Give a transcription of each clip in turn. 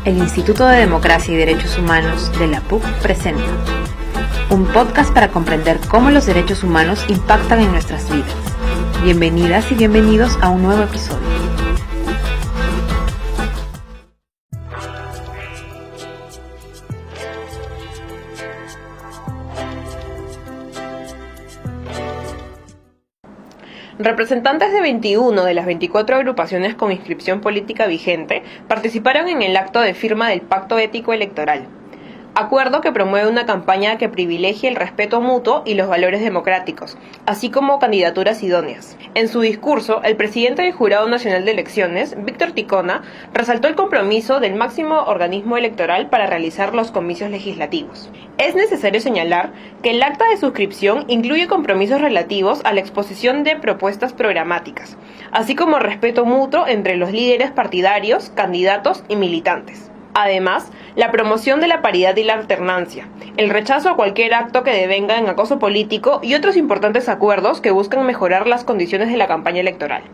El Instituto de Democracia y Derechos Humanos de la PUC presenta un podcast para comprender cómo los derechos humanos impactan en nuestras vidas. Bienvenidas y bienvenidos a un nuevo episodio. Representantes de 21 de las 24 agrupaciones con inscripción política vigente participaron en el acto de firma del Pacto Ético Electoral, acuerdo que promueve una campaña que privilegie el respeto mutuo y los valores democráticos, así como candidaturas idóneas. En su discurso, el presidente del Jurado Nacional de Elecciones, Víctor Ticona, resaltó el compromiso del máximo organismo electoral para realizar los comicios legislativos. Es necesario señalar que el acta de suscripción incluye compromisos relativos a la exposición de propuestas programáticas, así como respeto mutuo entre los líderes partidarios, candidatos y militantes. Además, la promoción de la paridad y la alternancia, el rechazo a cualquier acto que devenga en acoso político y otros importantes acuerdos que buscan mejorar las condiciones de la campaña electoral.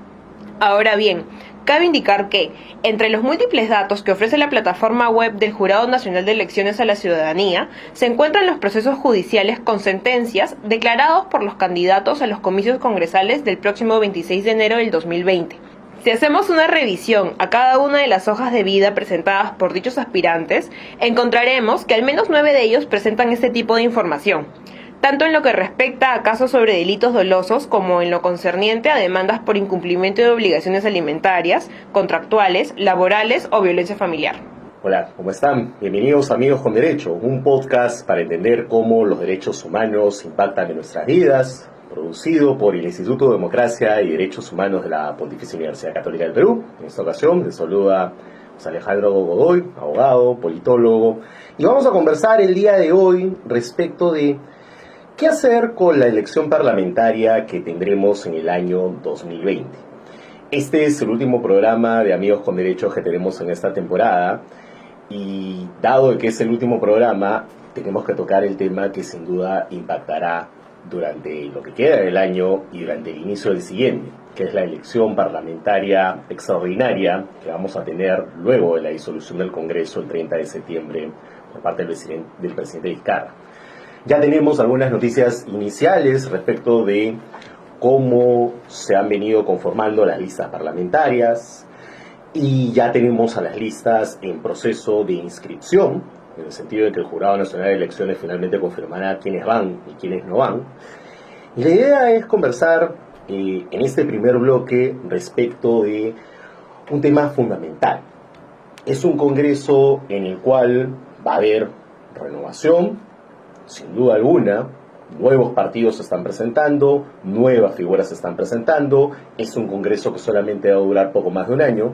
Ahora bien, cabe indicar que, entre los múltiples datos que ofrece la plataforma web del Jurado Nacional de Elecciones a la Ciudadanía, se encuentran los procesos judiciales con sentencias declarados por los candidatos a los comicios congresales del próximo 26 de enero del 2020. Si hacemos una revisión a cada una de las hojas de vida presentadas por dichos aspirantes, encontraremos que al menos 9 de ellos presentan este tipo de información, tanto en lo que respecta a casos sobre delitos dolosos como en lo concerniente a demandas por incumplimiento de obligaciones alimentarias, contractuales, laborales o violencia familiar. Hola, ¿cómo están? Bienvenidos a Amigos con Derecho, un podcast para entender cómo los derechos humanos impactan en nuestras vidas, producido por el Instituto de Democracia y Derechos Humanos de la Pontificia Universidad Católica del Perú. En esta ocasión les saluda José Alejandro Godoy, abogado, politólogo, y vamos a conversar el día de hoy respecto de qué hacer con la elección parlamentaria que tendremos en el año 2020. Este es el último programa de Amigos con Derechos que tenemos en esta temporada, y dado que es el último programa, tenemos que tocar el tema que sin duda impactará durante lo que queda del año y durante el inicio del siguiente, que es la elección parlamentaria extraordinaria que vamos a tener luego de la disolución del Congreso el 30 de septiembre por parte del presidente Vizcarra. Ya tenemos algunas noticias iniciales respecto de cómo se han venido conformando las listas parlamentarias, y ya tenemos a las listas en proceso de inscripción, en el sentido de que el Jurado Nacional de Elecciones finalmente confirmará quiénes van y quiénes no van. Y la idea es conversar en este primer bloque respecto de un tema fundamental. Es un Congreso en el cual va a haber renovación, sin duda alguna. Nuevos partidos se están presentando, nuevas figuras se están presentando. Es un Congreso que solamente va a durar poco más de un año.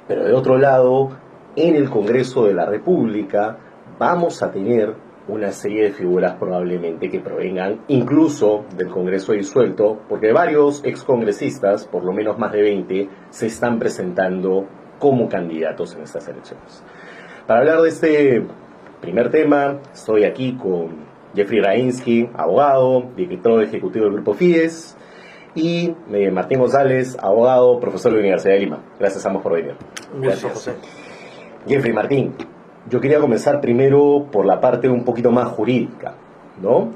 Pero de otro lado, en el Congreso de la República vamos a tener una serie de figuras probablemente que provengan incluso del Congreso disuelto, porque varios excongresistas, por lo menos más de 20, se están presentando como candidatos en estas elecciones. Para hablar de este primer tema, estoy aquí con Jeffrey Rainsky, abogado, director ejecutivo del Grupo Fides, y Martín González, abogado, profesor de la Universidad de Lima. Gracias a ambos por venir. Gracias, José. Jeffrey, Martín, yo quería comenzar primero por la parte un poquito más jurídica, ¿no?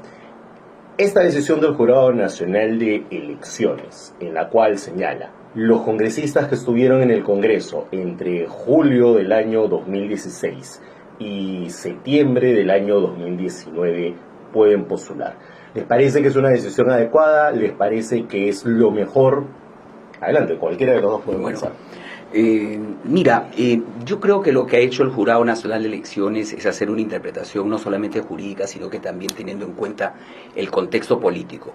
Esta decisión del Jurado Nacional de Elecciones, en la cual señala los congresistas que estuvieron en el Congreso entre julio del año 2016 y septiembre del año 2019 pueden postular. ¿Les parece que es una decisión adecuada? ¿Les parece que es lo mejor? Adelante, cualquiera de los dos puede comenzar. Yo creo que lo que ha hecho el Jurado Nacional de Elecciones es hacer una interpretación no solamente jurídica, sino que también teniendo en cuenta el contexto político.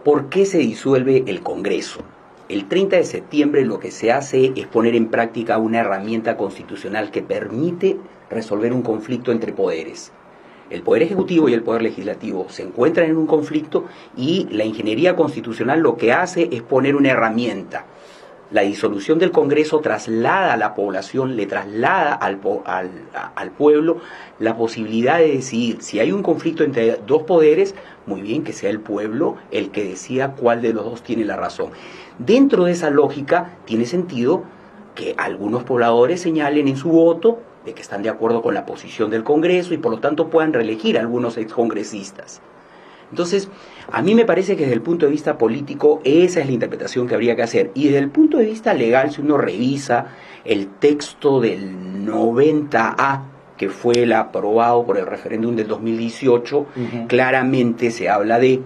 ¿Por qué se disuelve el Congreso? El 30 de septiembre lo que se hace es poner en práctica una herramienta constitucional que permite resolver un conflicto entre poderes. El Poder Ejecutivo y el Poder Legislativo se encuentran en un conflicto y la ingeniería constitucional lo que hace es poner una herramienta. La disolución del Congreso traslada a la población, le traslada al pueblo la posibilidad de decidir. Si hay un conflicto entre dos poderes, muy bien, que sea el pueblo el que decida cuál de los dos tiene la razón. Dentro de esa lógica tiene sentido que algunos pobladores señalen en su voto de que están de acuerdo con la posición del Congreso y por lo tanto puedan reelegir a algunos excongresistas. Entonces, a mí me parece que desde el punto de vista político esa es la interpretación que habría que hacer. Y desde el punto de vista legal, si uno revisa el texto del 90A, que fue el aprobado por el referéndum del 2018, claramente se habla de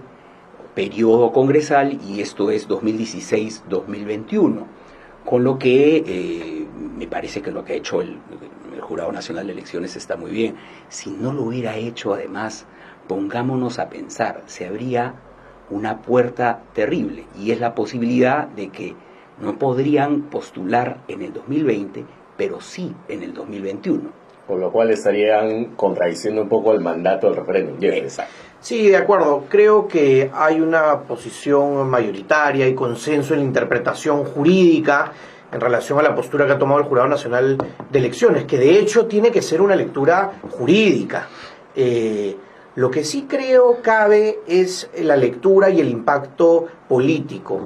periodo congresal y esto es 2016-2021. Con lo que me parece que lo que ha hecho el Jurado Nacional de Elecciones está muy bien. Si no lo hubiera hecho, además, pongámonos a pensar, se abría una puerta terrible y es la posibilidad de que no podrían postular en el 2020, pero sí en el 2021. Con lo cual estarían contradiciendo un poco el mandato del referéndum. Exacto. Sí, de acuerdo. Creo que hay una posición mayoritaria y consenso en la interpretación jurídica en relación a la postura que ha tomado el Jurado Nacional de Elecciones, que de hecho tiene que ser una lectura jurídica. Lo que sí creo cabe es la lectura y el impacto político.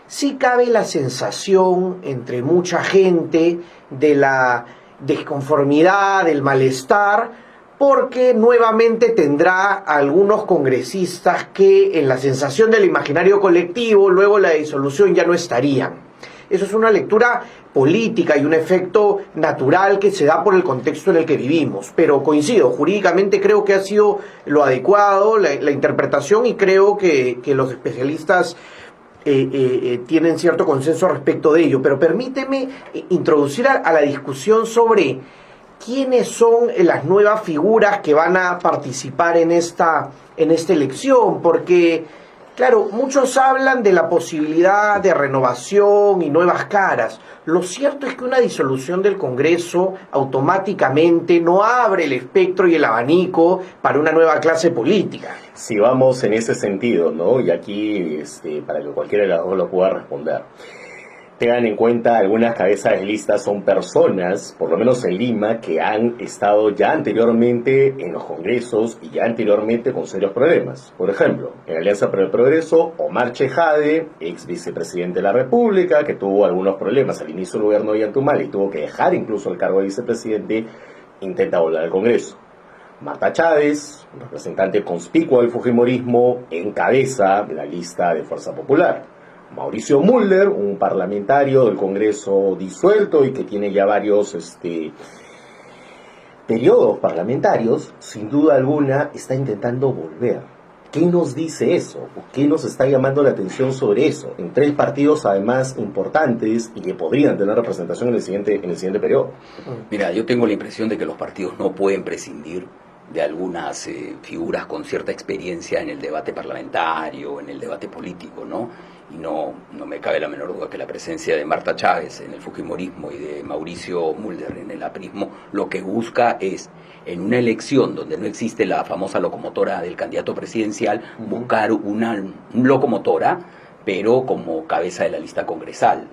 Sí cabe la sensación entre mucha gente de la desconformidad, del malestar, porque nuevamente tendrá algunos congresistas que en la sensación del imaginario colectivo, luego la disolución ya no estarían. Eso es una lectura política y un efecto natural que se da por el contexto en el que vivimos. Pero coincido, jurídicamente creo que ha sido lo adecuado, la interpretación, y creo que los especialistas tienen cierto consenso respecto de ello. Pero permíteme introducir a la discusión sobre quiénes son las nuevas figuras que van a participar en esta elección, porque claro, muchos hablan de la posibilidad de renovación y nuevas caras. Lo cierto es que una disolución del Congreso automáticamente no abre el espectro y el abanico para una nueva clase política. Si vamos en ese sentido, ¿no? Y aquí, para que cualquiera de las dos lo pueda responder. Tengan en cuenta, algunas cabezas de lista son personas, por lo menos en Lima, que han estado ya anteriormente en los congresos y ya anteriormente con serios problemas. Por ejemplo, en Alianza para el Progreso, Omar Chejade, ex vicepresidente de la República, que tuvo algunos problemas al inicio del gobierno de Ollantumala y tuvo que dejar incluso el cargo de vicepresidente, intenta volver al Congreso. Marta Chávez, representante conspicuo del fujimorismo, encabeza la lista de Fuerza Popular. Mauricio Mulder, un parlamentario del Congreso disuelto y que tiene ya varios periodos parlamentarios, sin duda alguna está intentando volver. ¿Qué nos dice eso? ¿Qué nos está llamando la atención sobre eso? En tres partidos además importantes y que podrían tener representación en el siguiente periodo. Mira, yo tengo la impresión de que los partidos no pueden prescindir de algunas figuras con cierta experiencia en el debate parlamentario, en el debate político, ¿no? Y no me cabe la menor duda que la presencia de Marta Chávez en el fujimorismo y de Mauricio Mulder en el aprismo lo que busca es, en una elección donde no existe la famosa locomotora del candidato presidencial, buscar una locomotora, pero como cabeza de la lista congresal.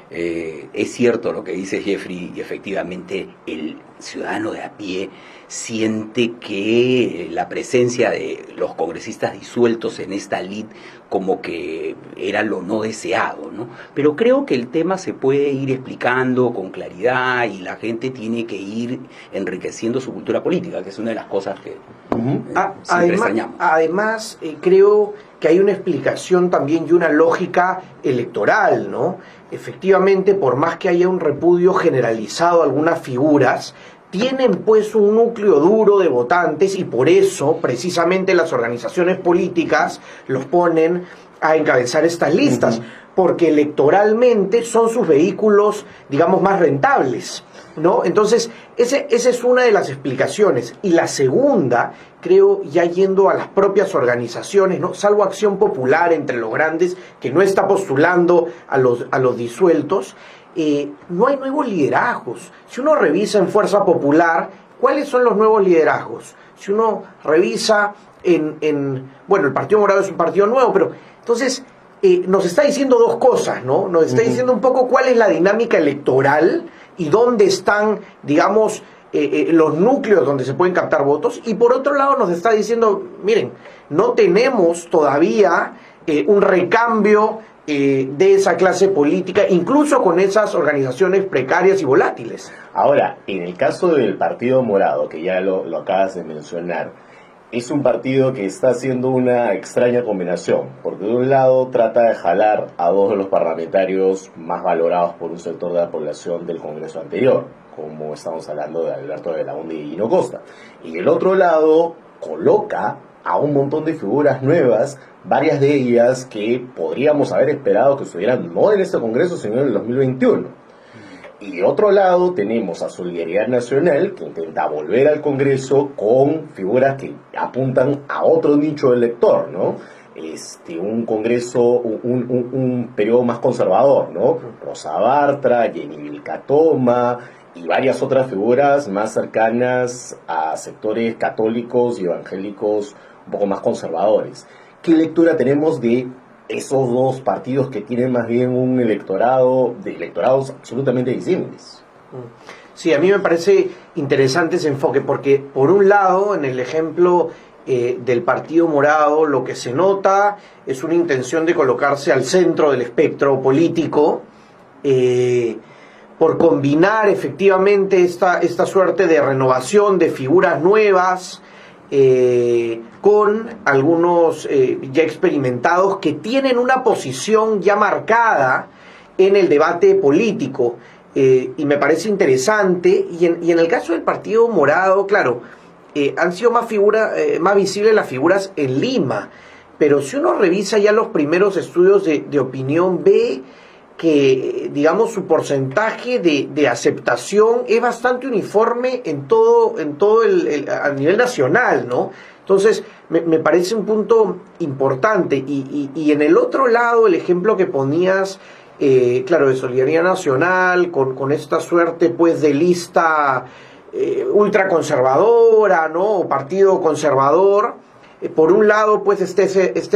Es cierto lo que dice Jeffrey, y efectivamente el ciudadano de a pie siente que la presencia de los congresistas disueltos en esta lid como que era lo no deseado, ¿no? Pero creo que el tema se puede ir explicando con claridad y la gente tiene que ir enriqueciendo su cultura política, que es una de las cosas que siempre extrañamos. Además, creo que hay una explicación también y una lógica electoral, ¿no? Efectivamente, por más que haya un repudio generalizado a algunas figuras, tienen pues un núcleo duro de votantes y por eso precisamente las organizaciones políticas los ponen a encabezar estas listas, porque electoralmente son sus vehículos, digamos, más rentables, ¿no? Entonces, esa es una de las explicaciones. Y la segunda, creo, ya yendo a las propias organizaciones, ¿no? Salvo Acción Popular entre los grandes, que no está postulando a los disueltos, no hay nuevos liderazgos. Si uno revisa en Fuerza Popular, ¿cuáles son los nuevos liderazgos? Si uno revisa bueno, el Partido Morado es un partido nuevo, pero entonces nos está diciendo dos cosas, ¿no? Nos está diciendo un poco cuál es la dinámica electoral y dónde están, digamos, los núcleos donde se pueden captar votos, y por otro lado nos está diciendo, miren, no tenemos todavía un recambio de esa clase política, incluso con esas organizaciones precarias y volátiles. Ahora, en el caso del Partido Morado, que ya lo acabas de mencionar, es un partido que está haciendo una extraña combinación, porque de un lado trata de jalar a dos de los parlamentarios más valorados por un sector de la población del Congreso anterior, como estamos hablando de Alberto Belaúnde y Gino Costa, y del otro lado coloca a un montón de figuras nuevas, varias de ellas que podríamos haber esperado que estuvieran no en este Congreso, sino en el 2021. Y de otro lado tenemos a Solidaridad Nacional, que intenta volver al Congreso con figuras que apuntan a otro nicho de elector, ¿no? Un Congreso, un periodo más conservador, ¿no? Rosa Bartra, Jenny Vilcatoma y varias otras figuras más cercanas a sectores católicos y evangélicos un poco más conservadores. ¿Qué lectura tenemos de esos dos partidos que tienen más bien un electorado de electorados absolutamente disímiles? Sí, a mí me parece interesante ese enfoque, porque por un lado, en el ejemplo del Partido Morado, lo que se nota es una intención de colocarse al centro del espectro político, por combinar efectivamente esta suerte de renovación de figuras nuevas, con algunos ya experimentados que tienen una posición ya marcada en el debate político, y me parece interesante. Y en el caso del Partido Morado, claro, han sido más visibles las figuras en Lima, pero si uno revisa ya los primeros estudios de opinión, ve que, digamos, su porcentaje de aceptación es bastante uniforme en todo a nivel nacional, ¿no? Entonces, me parece un punto importante. Y en el otro lado, el ejemplo que ponías, claro, de Solidaridad Nacional, con esta suerte, pues, de lista ultraconservadora, ¿no? O partido conservador. Por un lado, pues, esta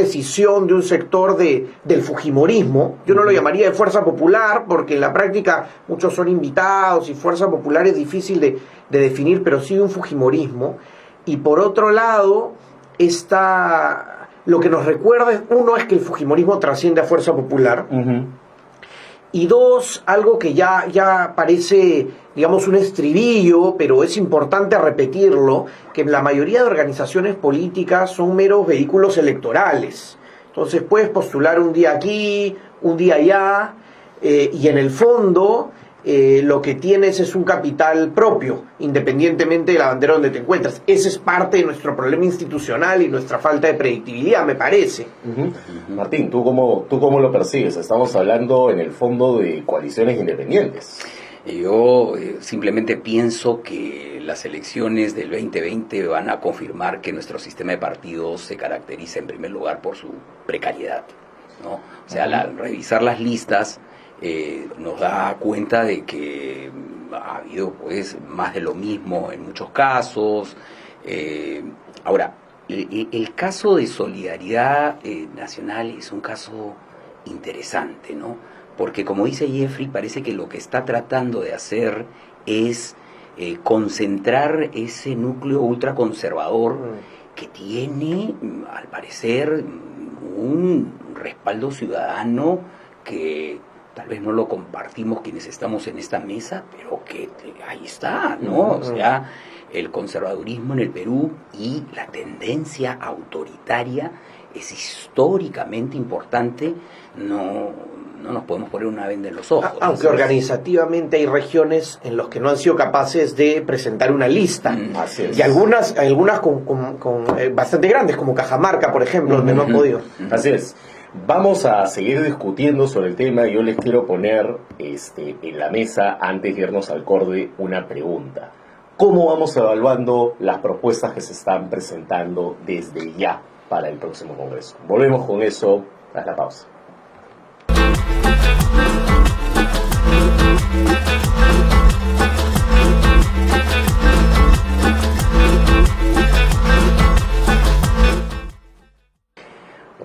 escisión de un sector del fujimorismo. Yo no lo llamaría de fuerza popular, porque en la práctica muchos son invitados y fuerza popular es difícil de definir, pero sí de un fujimorismo. Y por otro lado, lo que nos recuerda, uno, es que el fujimorismo trasciende a fuerza popular. Uh-huh. Y dos, algo que ya parece, digamos, un estribillo, pero es importante repetirlo, que la mayoría de organizaciones políticas son meros vehículos electorales. Entonces puedes postular un día aquí, un día allá, y en el fondo lo que tienes es un capital propio, independientemente de la bandera donde te encuentras. Ese es parte de nuestro problema institucional y nuestra falta de predictibilidad, me parece. Uh-huh. Martín, ¿tú cómo lo percibes? Estamos hablando en el fondo de coaliciones independientes. Yo simplemente pienso que las elecciones del 2020 van a confirmar que nuestro sistema de partidos se caracteriza en primer lugar por su precariedad, ¿no? O sea, revisar las listas nos da cuenta de que ha habido, pues, más de lo mismo en muchos casos. Ahora, el caso de Solidaridad Nacional es un caso interesante, ¿no? Porque, como dice Jeffrey, parece que lo que está tratando de hacer es concentrar ese núcleo ultraconservador que tiene, al parecer, un respaldo ciudadano que tal vez no lo compartimos quienes estamos en esta mesa, pero que ahí está, ¿no? O sea, el conservadurismo en el Perú y la tendencia autoritaria es históricamente importante. No nos podemos poner una venda en los ojos. Aunque organizativamente hay regiones en las que no han sido capaces de presentar una lista. Así es. Y algunas con bastante grandes, como Cajamarca, por ejemplo, donde no han podido. Así es. Vamos a seguir discutiendo sobre el tema. Yo les quiero poner en la mesa, antes de irnos al corte, una pregunta. ¿Cómo vamos evaluando las propuestas que se están presentando desde ya para el próximo Congreso? Volvemos con eso tras la pausa.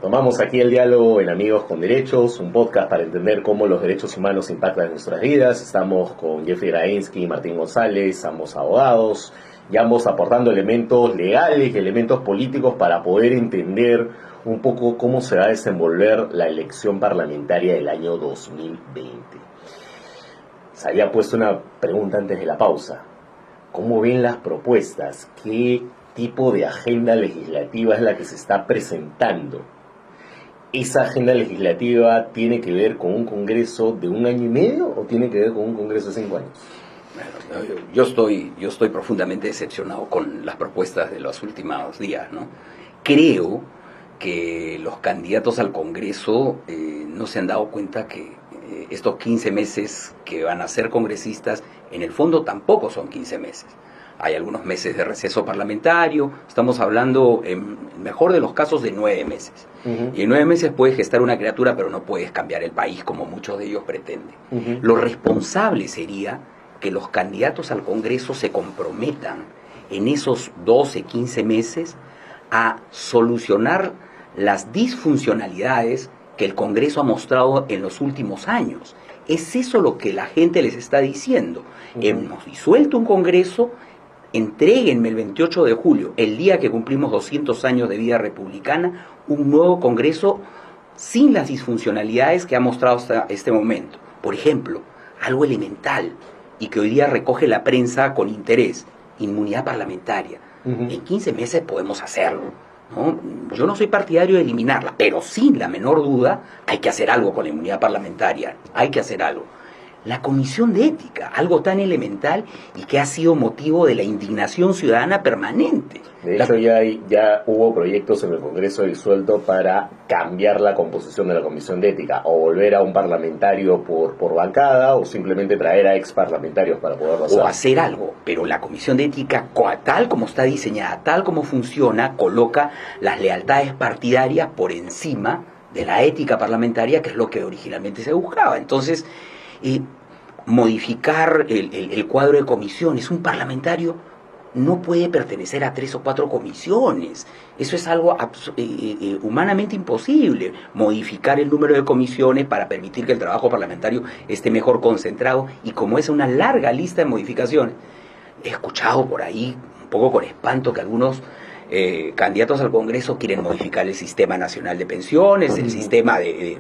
Tomamos aquí el diálogo en Amigos con Derechos, un podcast para entender cómo los derechos humanos impactan en nuestras vidas. Estamos con Jeffrey Grainsky y Martín González, ambos abogados, y ambos aportando elementos legales y elementos políticos para poder entender un poco cómo se va a desenvolver la elección parlamentaria del año 2020. Se había puesto una pregunta antes de la pausa. ¿Cómo ven las propuestas? ¿Qué tipo de agenda legislativa es la que se está presentando? ¿Esa agenda legislativa tiene que ver con un Congreso de 1 año y medio o tiene que ver con un Congreso de 5 años? Bueno, yo estoy profundamente decepcionado con las propuestas de los últimos días, ¿no? Creo que los candidatos al Congreso no se han dado cuenta que estos 15 meses que van a ser congresistas, en el fondo tampoco son 15 meses. Hay algunos meses de receso parlamentario, estamos hablando, en el mejor de los casos, de 9 meses. Uh-huh. Y en 9 meses puedes gestar una criatura, pero no puedes cambiar el país como muchos de ellos pretenden. Uh-huh. Lo responsable sería que los candidatos al Congreso se comprometan en esos 12, 15 meses a solucionar las disfuncionalidades que el Congreso ha mostrado en los últimos años. Es eso lo que la gente les está diciendo. Uh-huh. Hemos disuelto un Congreso. Entréguenme el 28 de julio, el día que cumplimos 200 años de vida republicana, un nuevo Congreso sin las disfuncionalidades que ha mostrado hasta este momento. Por ejemplo, algo elemental y que hoy día recoge la prensa con interés, inmunidad parlamentaria. Uh-huh. En 15 meses podemos hacerlo, ¿no? Yo no soy partidario de eliminarla, pero sin la menor duda hay que hacer algo con la inmunidad parlamentaria, hay que hacer algo. La Comisión de Ética, algo tan elemental y que ha sido motivo de la indignación ciudadana permanente. De hecho, ya hubo proyectos en el Congreso disuelto para cambiar la composición de la Comisión de Ética, o volver a un parlamentario por bancada, o simplemente traer a ex parlamentarios para poderlo hacer. O hacer algo, pero la Comisión de Ética, tal como está diseñada, tal como funciona, coloca las lealtades partidarias por encima de la ética parlamentaria, que es lo que originalmente se buscaba. Entonces, modificar el cuadro de comisiones. Un parlamentario no puede pertenecer a 3 o 4 comisiones. Eso es algo humanamente imposible. Modificar el número de comisiones para permitir que el trabajo parlamentario esté mejor concentrado. Y como es una larga lista de modificaciones, he escuchado por ahí, un poco con espanto, que algunos candidatos al Congreso quieren modificar el Sistema Nacional de Pensiones, el sistema de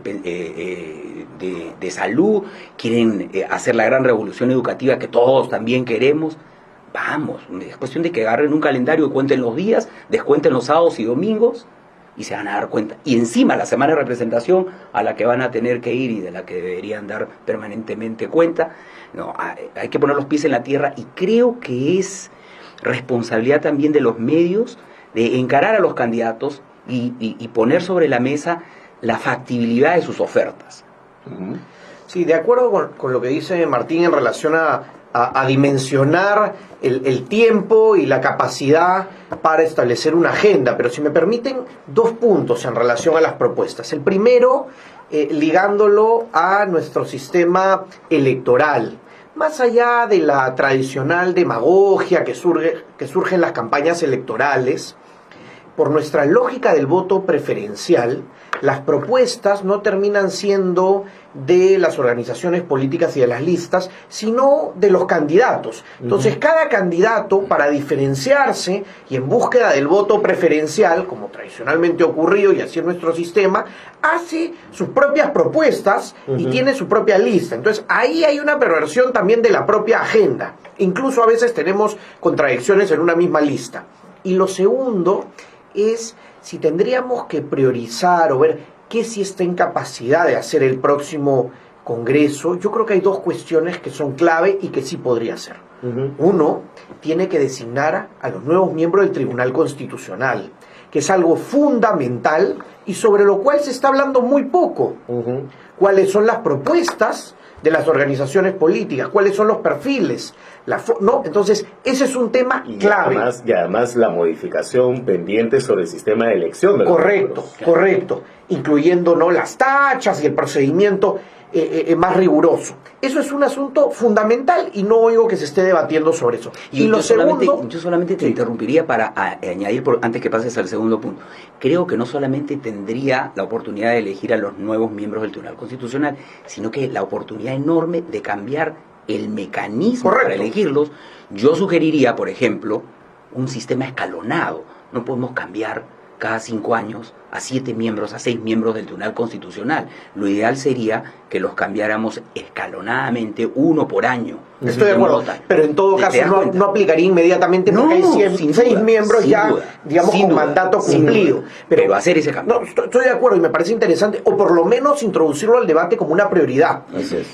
salud, quieren hacer la gran revolución educativa que todos también queremos. Vamos, es cuestión de que agarren un calendario y cuenten los días, descuenten los sábados y domingos y se van a dar cuenta. Y encima la semana de representación a la que van a tener que ir y de la que deberían dar permanentemente cuenta. No, hay que poner los pies en la tierra, y creo que es responsabilidad también de los medios de encarar a los candidatos y poner sobre la mesa la factibilidad de sus ofertas. Sí, de acuerdo con lo que dice Martín en relación a dimensionar el tiempo y la capacidad para establecer una agenda, pero si me permiten 2 puntos en relación a las propuestas. El primero, ligándolo a nuestro sistema electoral. Más allá de la tradicional demagogia que surge en las campañas electorales, por nuestra lógica del voto preferencial, las propuestas no terminan siendo de las organizaciones políticas y de las listas, sino de los candidatos. Entonces, cada candidato, para diferenciarse y en búsqueda del voto preferencial, como tradicionalmente ha ocurrido y así es nuestro sistema, hace sus propias propuestas y tiene su propia lista. Entonces, ahí hay una perversión también de la propia agenda. Incluso a veces tenemos contradicciones en una misma lista. Y lo segundo es si tendríamos que priorizar o ver qué sí está en capacidad de hacer el próximo Congreso. Yo creo que hay 2 cuestiones que son clave y que sí podría hacer. Uno, tiene que designar a los nuevos miembros del Tribunal Constitucional, que es algo fundamental y sobre lo cual se está hablando muy poco. ¿Cuáles son las propuestas de las organizaciones políticas? ¿Cuáles son los perfiles? ¿No? Entonces, ese es un tema clave. Y además la modificación pendiente sobre el sistema de elección. Correcto. Incluyendo, ¿no?, las tachas y el procedimiento más riguroso. Eso es un asunto fundamental y no oigo que se esté debatiendo sobre eso. Y lo segundo... Yo solamente te interrumpiría para añadir, antes que pases al segundo punto. Creo que no solamente tendría la oportunidad de elegir a los nuevos miembros del Tribunal Constitucional, sino que la oportunidad enorme de cambiar el mecanismo para elegirlos. Yo sugeriría, por ejemplo, un sistema escalonado. No podemos cambiar cada 5 años a 7 miembros, a 6 miembros del Tribunal Constitucional. Lo ideal sería que los cambiáramos escalonadamente, uno por año. Estoy de acuerdo, pero en todo caso no aplicaría inmediatamente porque hay 6 miembros ya, digamos, con mandato cumplido. Pero hacer ese cambio. No, estoy de acuerdo y me parece interesante, o por lo menos introducirlo al debate como una prioridad.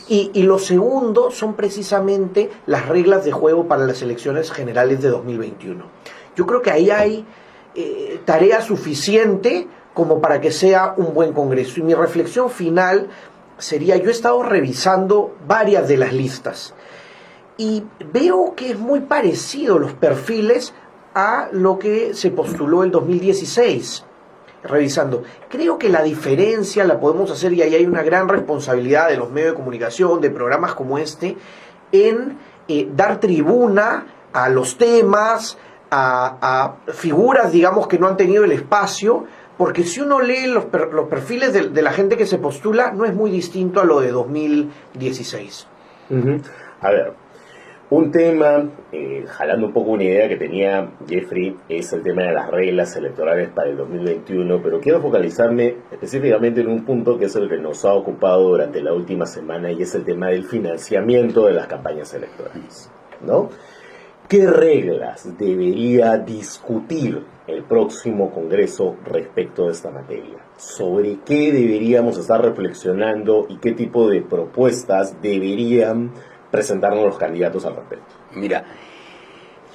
Y lo segundo son precisamente las reglas de juego para las elecciones generales de 2021. Yo creo que ahí hay tarea suficiente como para que sea un buen Congreso. Y mi reflexión final sería, yo he estado revisando varias de las listas y veo que es muy parecido los perfiles a lo que se postuló el 2016. Revisando, creo que la diferencia la podemos hacer, y ahí hay una gran responsabilidad de los medios de comunicación, de programas como este, en dar tribuna a los temas, a figuras, digamos, que no han tenido el espacio, porque si uno lee los perfiles de la gente que se postula, no es muy distinto a lo de 2016. A ver, un tema, jalando un poco una idea que tenía Jeffrey, es el tema de las reglas electorales para el 2021, pero quiero focalizarme específicamente en un punto que es el que nos ha ocupado durante la última semana, y es el tema del financiamiento de las campañas electorales, ¿no? ¿Qué reglas debería discutir el próximo Congreso respecto de esta materia? ¿Sobre qué deberíamos estar reflexionando y qué tipo de propuestas deberían presentarnos los candidatos al respecto? Mira,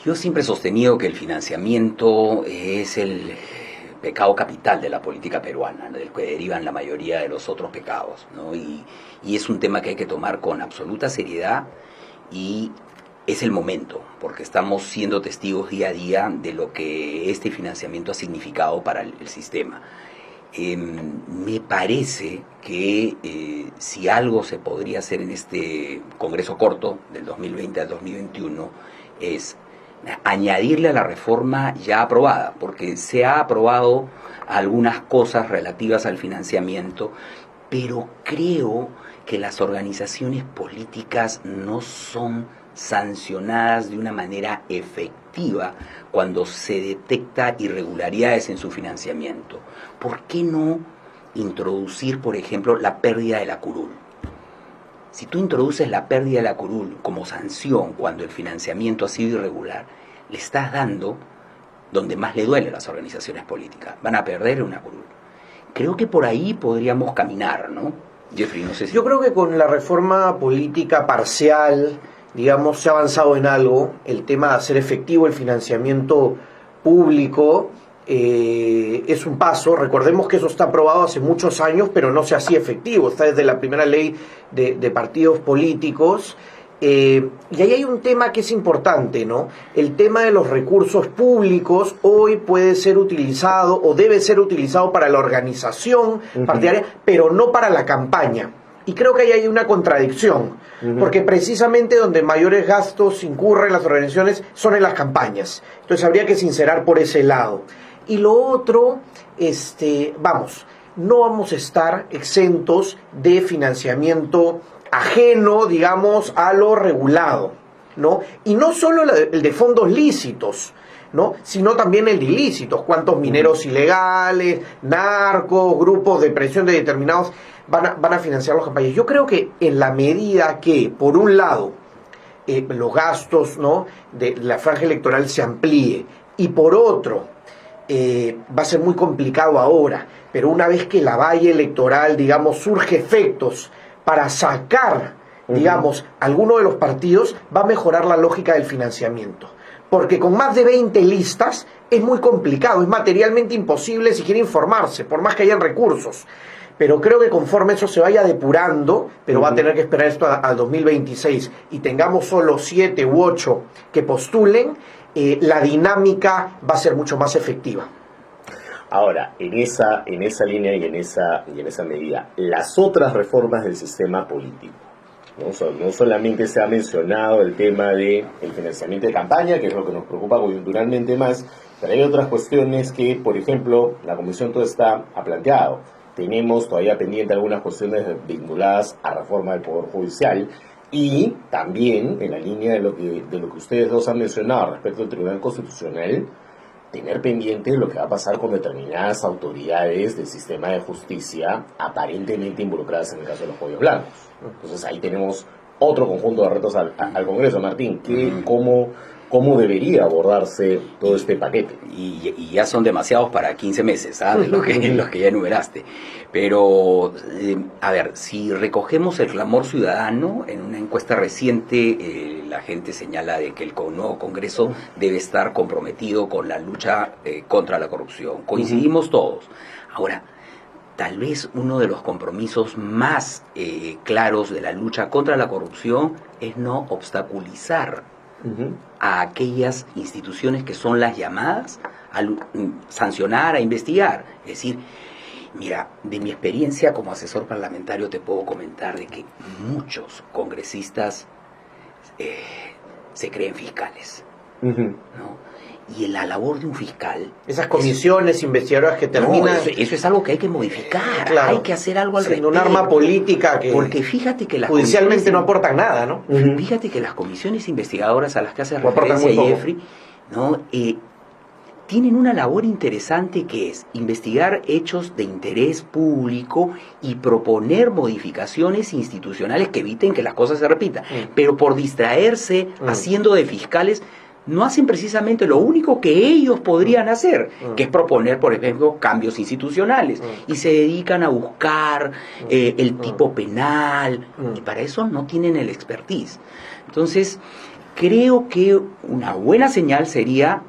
yo siempre he sostenido que el financiamiento es el pecado capital de la política peruana, del que derivan la mayoría de los otros pecados, ¿no? Y es un tema que hay que tomar con absoluta seriedad, y es el momento, porque estamos siendo testigos día a día de lo que este financiamiento ha significado para el sistema. Me parece que si algo se podría hacer en este Congreso corto, del 2020 al 2021, es añadirle a la reforma ya aprobada, porque se ha aprobado algunas cosas relativas al financiamiento, pero creo que las organizaciones políticas no son sancionadas de una manera efectiva cuando se detecta irregularidades en su financiamiento. ¿Por qué no introducir, por ejemplo, la pérdida de la curul? Si tú introduces la pérdida de la curul como sanción cuando el financiamiento ha sido irregular, le estás dando donde más le duele a las organizaciones políticas. Van a perder una curul. Creo que por ahí podríamos caminar, ¿no? Jeffrey, no sé si... Yo creo que con la reforma política parcial, digamos, se ha avanzado en algo. El tema de hacer efectivo el financiamiento público es un paso. Recordemos que eso está aprobado hace muchos años, pero no se hacía efectivo. Está desde la primera ley de partidos políticos. Y ahí hay un tema que es importante, ¿no? El tema de los recursos públicos hoy puede ser utilizado o debe ser utilizado para la organización partidaria, pero no para la campaña. Y creo que ahí hay una contradicción, porque precisamente donde mayores gastos incurren las organizaciones son en las campañas. Entonces habría que sincerar por ese lado. Y lo otro, no vamos a estar exentos de financiamiento ajeno, digamos, a lo regulado, ¿no? Y no solo el de fondos lícitos, ¿no? Sino también el de ilícitos. ¿Cuántos mineros ilegales, narcos, grupos de presión de determinados van a financiar las campañas? Yo creo que en la medida que, por un lado, los gastos, ¿no?, de la franja electoral se amplíe, y por otro, va a ser muy complicado ahora, pero una vez que la valla electoral, digamos, surge efectos para sacar, digamos, alguno de los partidos, va a mejorar la lógica del financiamiento. Porque con más de 20 listas es muy complicado, es materialmente imposible si quiere informarse, por más que hayan recursos. Pero creo que conforme eso se vaya depurando, pero va a tener que esperar esto al 2026, y tengamos solo 7 u 8 que postulen, la dinámica va a ser mucho más efectiva. Ahora, en esa línea y en esa medida, las otras reformas del sistema político, no solamente se ha mencionado el tema del financiamiento de campaña, que es lo que nos preocupa coyunturalmente más, pero hay otras cuestiones que, por ejemplo, la Comisión Toda ha planteado. Tenemos todavía pendiente algunas cuestiones vinculadas a reforma del Poder Judicial, Y también, en la línea de lo que ustedes dos han mencionado respecto al Tribunal Constitucional, tener pendiente lo que va a pasar con determinadas autoridades del sistema de justicia aparentemente involucradas en el caso de los pollos blancos. Entonces ahí tenemos otro conjunto de retos al Congreso. Martín, ¿cómo debería abordarse todo este paquete? Y ya son demasiados para 15 meses, ¿sabes? Los que ya enumeraste. Pero, a ver, si recogemos el clamor ciudadano, en una encuesta reciente, la gente señala de que el nuevo Congreso debe estar comprometido con la lucha contra la corrupción. Coincidimos todos. Ahora, tal vez uno de los compromisos más claros de la lucha contra la corrupción es no obstaculizar a aquellas instituciones que son las llamadas a sancionar, a investigar. Es decir, mira, de mi experiencia como asesor parlamentario te puedo comentar de que muchos congresistas se creen fiscales, ¿no? Y en la labor de un fiscal... Esas comisiones investigadoras que terminan... No, eso es algo que hay que modificar, claro, hay que hacer algo al respecto. Un arma política que... Porque fíjate que las judicialmente no aportan nada, ¿no? Fíjate que las comisiones investigadoras a las que hace referencia Jeffrey, ¿no? Tienen una labor interesante que es investigar hechos de interés público y proponer modificaciones institucionales que eviten que las cosas se repitan. Pero por distraerse haciendo de fiscales, no hacen precisamente lo único que ellos podrían hacer, que es proponer, por ejemplo, cambios institucionales, y se dedican a buscar el tipo penal, y para eso no tienen el expertise. Entonces, creo que una buena señal sería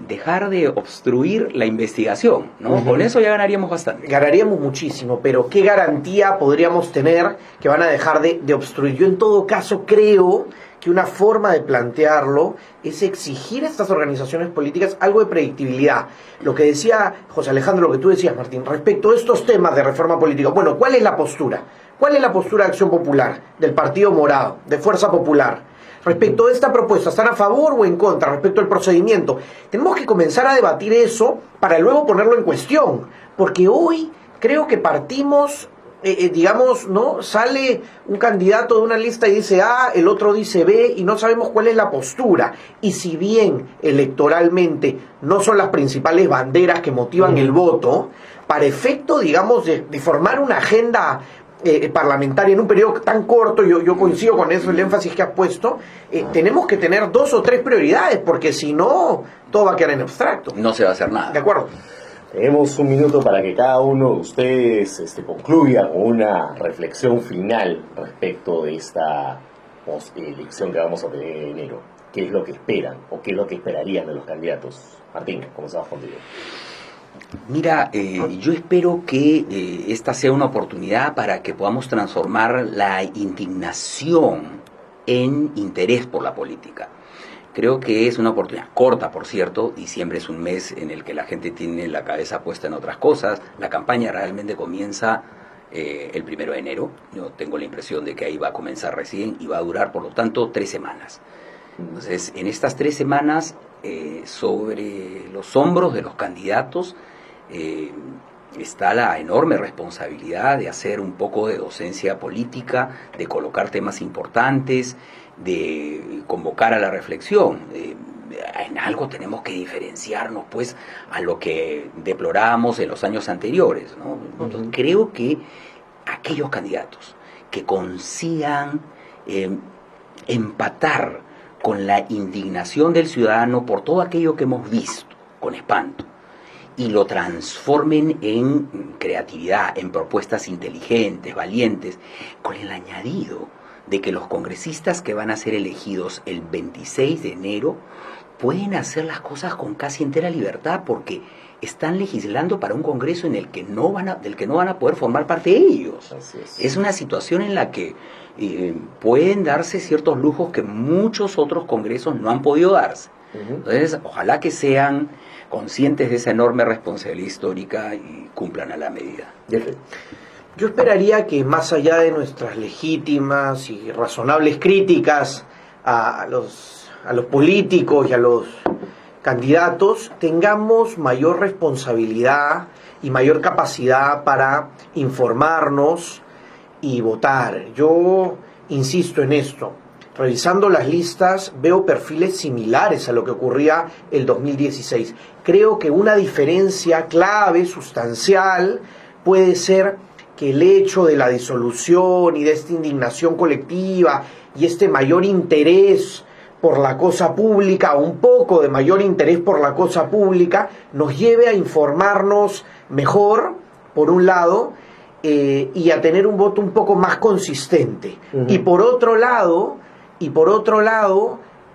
dejar de obstruir la investigación, ¿no? Con eso ya ganaríamos bastante. Ganaríamos muchísimo, pero ¿qué garantía podríamos tener que van a dejar de obstruir? Yo en todo caso creo que una forma de plantearlo es exigir a estas organizaciones políticas algo de predictibilidad. Lo que decía José Alejandro, lo que tú decías, Martín, respecto a estos temas de reforma política. Bueno, ¿cuál es la postura? ¿Cuál es la postura de Acción Popular, del Partido Morado, de Fuerza Popular? Respecto a esta propuesta, ¿están a favor o en contra respecto al procedimiento? Tenemos que comenzar a debatir eso para luego ponerlo en cuestión, porque hoy creo que partimos... digamos, ¿no? Sale un candidato de una lista y dice A, el otro dice B, y no sabemos cuál es la postura. Y si bien electoralmente no son las principales banderas que motivan el voto, para efecto, digamos, de formar una agenda parlamentaria en un periodo tan corto, yo coincido con eso, el énfasis que has puesto, tenemos que tener 2 o 3 prioridades, porque si no, todo va a quedar en abstracto. No se va a hacer nada. ¿De acuerdo? Tenemos un minuto para que cada uno de ustedes concluya con una reflexión final respecto de esta elección que vamos a tener en enero. ¿Qué es lo que esperan o qué es lo que esperarían de los candidatos? Martín, comenzamos contigo. Mira, yo espero que esta sea una oportunidad para que podamos transformar la indignación en interés por la política. Creo que es una oportunidad corta, por cierto. Diciembre es un mes en el que la gente tiene la cabeza puesta en otras cosas. La campaña realmente comienza el 1 de enero. Yo tengo la impresión de que ahí va a comenzar recién y va a durar, por lo tanto, 3 semanas. Entonces, en estas 3 semanas, sobre los hombros de los candidatos, está la enorme responsabilidad de hacer un poco de docencia política, de colocar temas importantes, de convocar a la reflexión. En algo tenemos que diferenciarnos, pues, a lo que deplorábamos en los años anteriores, ¿no? Entonces, creo que aquellos candidatos que consigan empatar con la indignación del ciudadano por todo aquello que hemos visto con espanto, y lo transformen en creatividad, en propuestas inteligentes, valientes, con el añadido de que los congresistas que van a ser elegidos el 26 de enero pueden hacer las cosas con casi entera libertad, porque están legislando para un congreso en el que del que no van a poder formar parte ellos. Es una situación en la que pueden darse ciertos lujos que muchos otros congresos no han podido darse. Entonces, ojalá que sean conscientes de esa enorme responsabilidad histórica y cumplan a la medida. Yo esperaría que, más allá de nuestras legítimas y razonables críticas a los políticos y a los candidatos, tengamos mayor responsabilidad y mayor capacidad para informarnos y votar. Yo insisto en esto, revisando las listas veo perfiles similares a lo que ocurría el 2016. Creo que una diferencia clave, sustancial, puede ser que el hecho de la disolución y de esta indignación colectiva y este mayor interés por la cosa pública, un poco de mayor interés por la cosa pública, nos lleve a informarnos mejor, por un lado, y a tener un voto un poco más consistente. Uh-huh. Y por otro lado,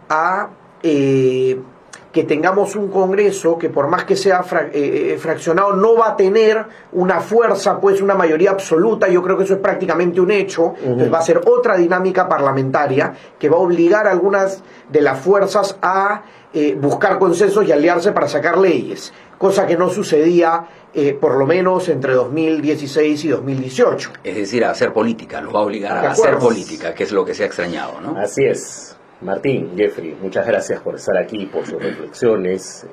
a que tengamos un Congreso que, por más que sea fraccionado, no va a tener una fuerza, pues una mayoría absoluta. Yo creo que eso es prácticamente un hecho. Uh-huh. Entonces va a ser otra dinámica parlamentaria que va a obligar a algunas de las fuerzas a buscar consensos y aliarse para sacar leyes, cosa que no sucedía por lo menos entre 2016 y 2018. Es decir, a hacer política, los va a obligar a hacer política, que es lo que se ha extrañado, ¿no? Así es. Martín, Jeffrey, muchas gracias por estar aquí, por sus reflexiones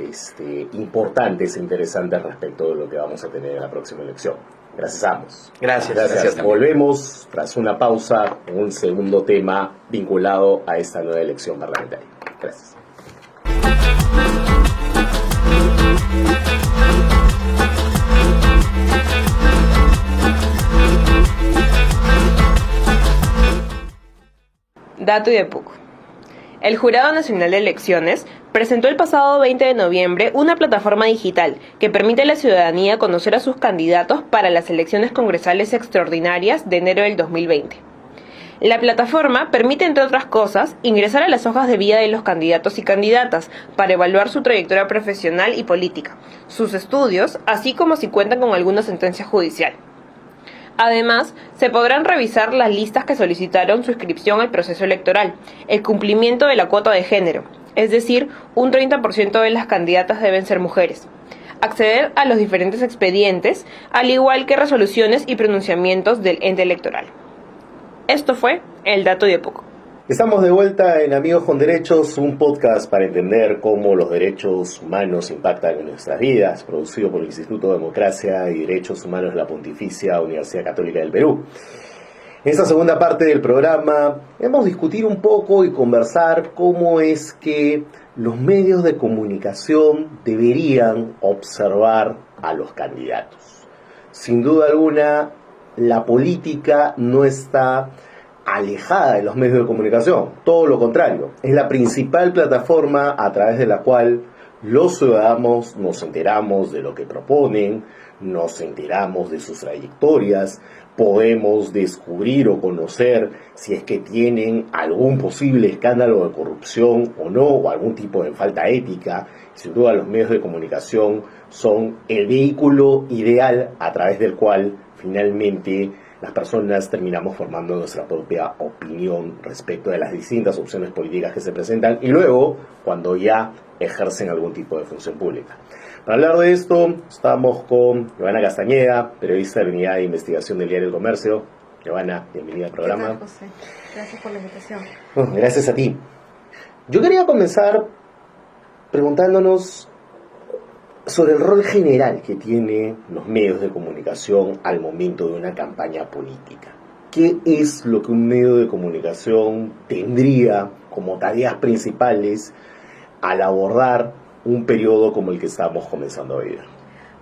importantes e interesantes respecto de lo que vamos a tener en la próxima elección. Gracias a ambos. Gracias. Volvemos tras una pausa en un segundo tema vinculado a esta nueva elección parlamentaria. Gracias. Dato IDEPUC. El Jurado Nacional de Elecciones presentó el pasado 20 de noviembre una plataforma digital que permite a la ciudadanía conocer a sus candidatos para las elecciones congresales extraordinarias de enero del 2020. La plataforma permite, entre otras cosas, ingresar a las hojas de vida de los candidatos y candidatas para evaluar su trayectoria profesional y política, sus estudios, así como si cuentan con alguna sentencia judicial. Además, se podrán revisar las listas que solicitaron su inscripción al proceso electoral, el cumplimiento de la cuota de género, es decir, un 30% de las candidatas deben ser mujeres, acceder a los diferentes expedientes, al igual que resoluciones y pronunciamientos del ente electoral. Esto fue el Dato IDEPUC. Estamos de vuelta en Amigos con Derechos, un podcast para entender cómo los derechos humanos impactan en nuestras vidas, producido por el Instituto de Democracia y Derechos Humanos de la Pontificia Universidad Católica del Perú. En esta segunda parte del programa hemos discutido un poco y conversar cómo es que los medios de comunicación deberían observar a los candidatos. Sin duda alguna, la política no está alejada de los medios de comunicación, todo lo contrario, es la principal plataforma a través de la cual los ciudadanos nos enteramos de lo que proponen, nos enteramos de sus trayectorias, podemos descubrir o conocer si es que tienen algún posible escándalo de corrupción o no, o algún tipo de falta ética. Sin duda, los medios de comunicación son el vehículo ideal a través del cual finalmente las personas terminamos formando nuestra propia opinión respecto de las distintas opciones políticas que se presentan y luego cuando ya ejercen algún tipo de función pública. Para hablar de esto, estamos con Giovanna Castañeda, periodista de la Unidad de Investigación del Diario El Comercio. Giovanna, bienvenida al programa. ¿Qué tal, José? Gracias por la invitación. Bueno, gracias a ti. Yo quería comenzar preguntándonos sobre el rol general que tienen los medios de comunicación al momento de una campaña política. ¿Qué es lo que un medio de comunicación tendría como tareas principales al abordar un periodo como el que estamos comenzando a vivir?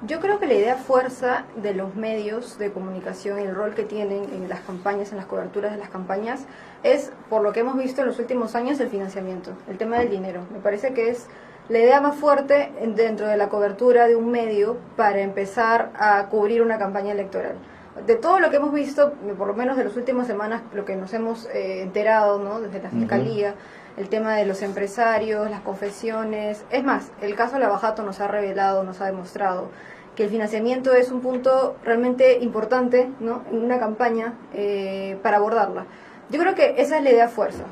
Yo creo que la idea fuerza de los medios de comunicación y el rol que tienen en las campañas, en las coberturas de las campañas, es, por lo que hemos visto en los últimos años, el financiamiento, el tema del dinero. Me parece que es la idea más fuerte dentro de la cobertura de un medio para empezar a cubrir una campaña electoral. De todo lo que hemos visto, por lo menos de las últimas semanas, lo que nos hemos enterado, ¿no?, desde la Fiscalía, el tema de los empresarios, las confesiones. Es más, el caso Lavajato nos ha revelado, nos ha demostrado que el financiamiento es un punto realmente importante, ¿no?, en una campaña para abordarla. Yo creo que esa es la idea fuerza.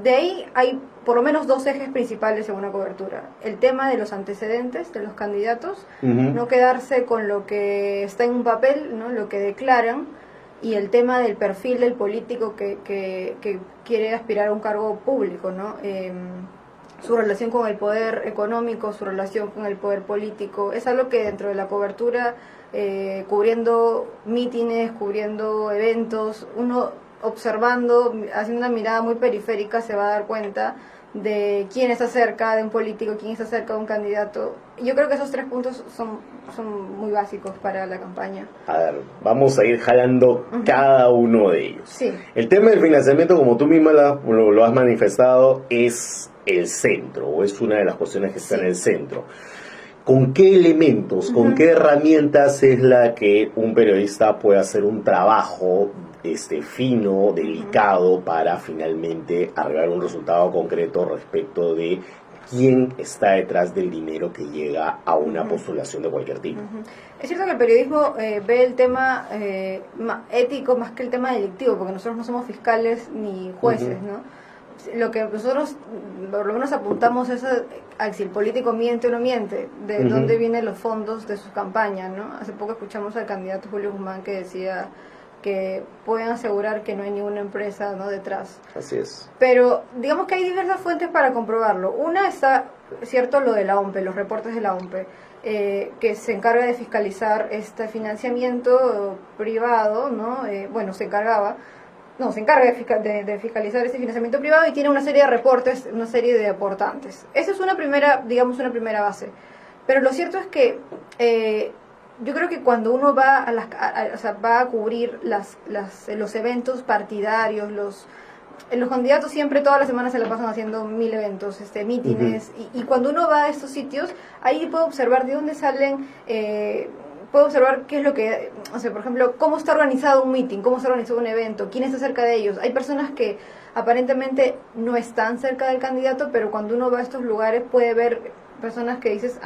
De ahí hay por lo menos dos ejes principales en una cobertura. El tema de los antecedentes de los candidatos, no quedarse con lo que está en un papel, ¿no?, lo que declaran, y el tema del perfil del político que quiere aspirar a un cargo público, ¿no? Su relación con el poder económico, su relación con el poder político, es algo que dentro de la cobertura, cubriendo mítines, cubriendo eventos, uno observando, haciendo una mirada muy periférica, se va a dar cuenta de quién está cerca de un político, quién está cerca de un candidato. Yo creo que esos 3 puntos son muy básicos para la campaña. A ver, vamos a ir jalando cada uno de ellos. Sí. El tema del financiamiento, como tú misma lo has manifestado, es el centro, o es una de las cuestiones que está en el centro. ¿Con qué elementos, con qué herramientas es la que un periodista puede hacer un trabajo fino, delicado, para finalmente arribar a un resultado concreto respecto de quién está detrás del dinero que llega a una postulación de cualquier tipo? Es cierto que el periodismo ve el tema ético más que el tema delictivo, porque nosotros no somos fiscales ni jueces, ¿no? Lo que nosotros por lo menos apuntamos es a si el político miente o no miente, de dónde vienen los fondos de sus campañas, ¿no? Hace poco escuchamos al candidato Julio Guzmán que decía que pueden asegurar que no hay ninguna empresa, ¿no?, detrás. Así es. Pero digamos que hay diversas fuentes para comprobarlo. Una está, cierto, lo de la OMPE, los reportes de la OMPE, que se encarga de fiscalizar este financiamiento privado, ¿no? Se encarga de fiscalizar ese financiamiento privado y tiene una serie de reportes, una serie de aportantes. Esa es una primera base. Pero lo cierto es que yo creo que cuando uno va va a cubrir los eventos partidarios, los candidatos siempre todas las semanas se la pasan haciendo 1000 eventos, mítines, y cuando uno va a estos sitios, ahí puede observar de dónde salen, puede observar qué es lo que, por ejemplo, cómo está organizado un meeting, cómo está organizado un evento, quién está cerca de ellos. Hay personas que aparentemente no están cerca del candidato, pero cuando uno va a estos lugares puede ver personas que dices,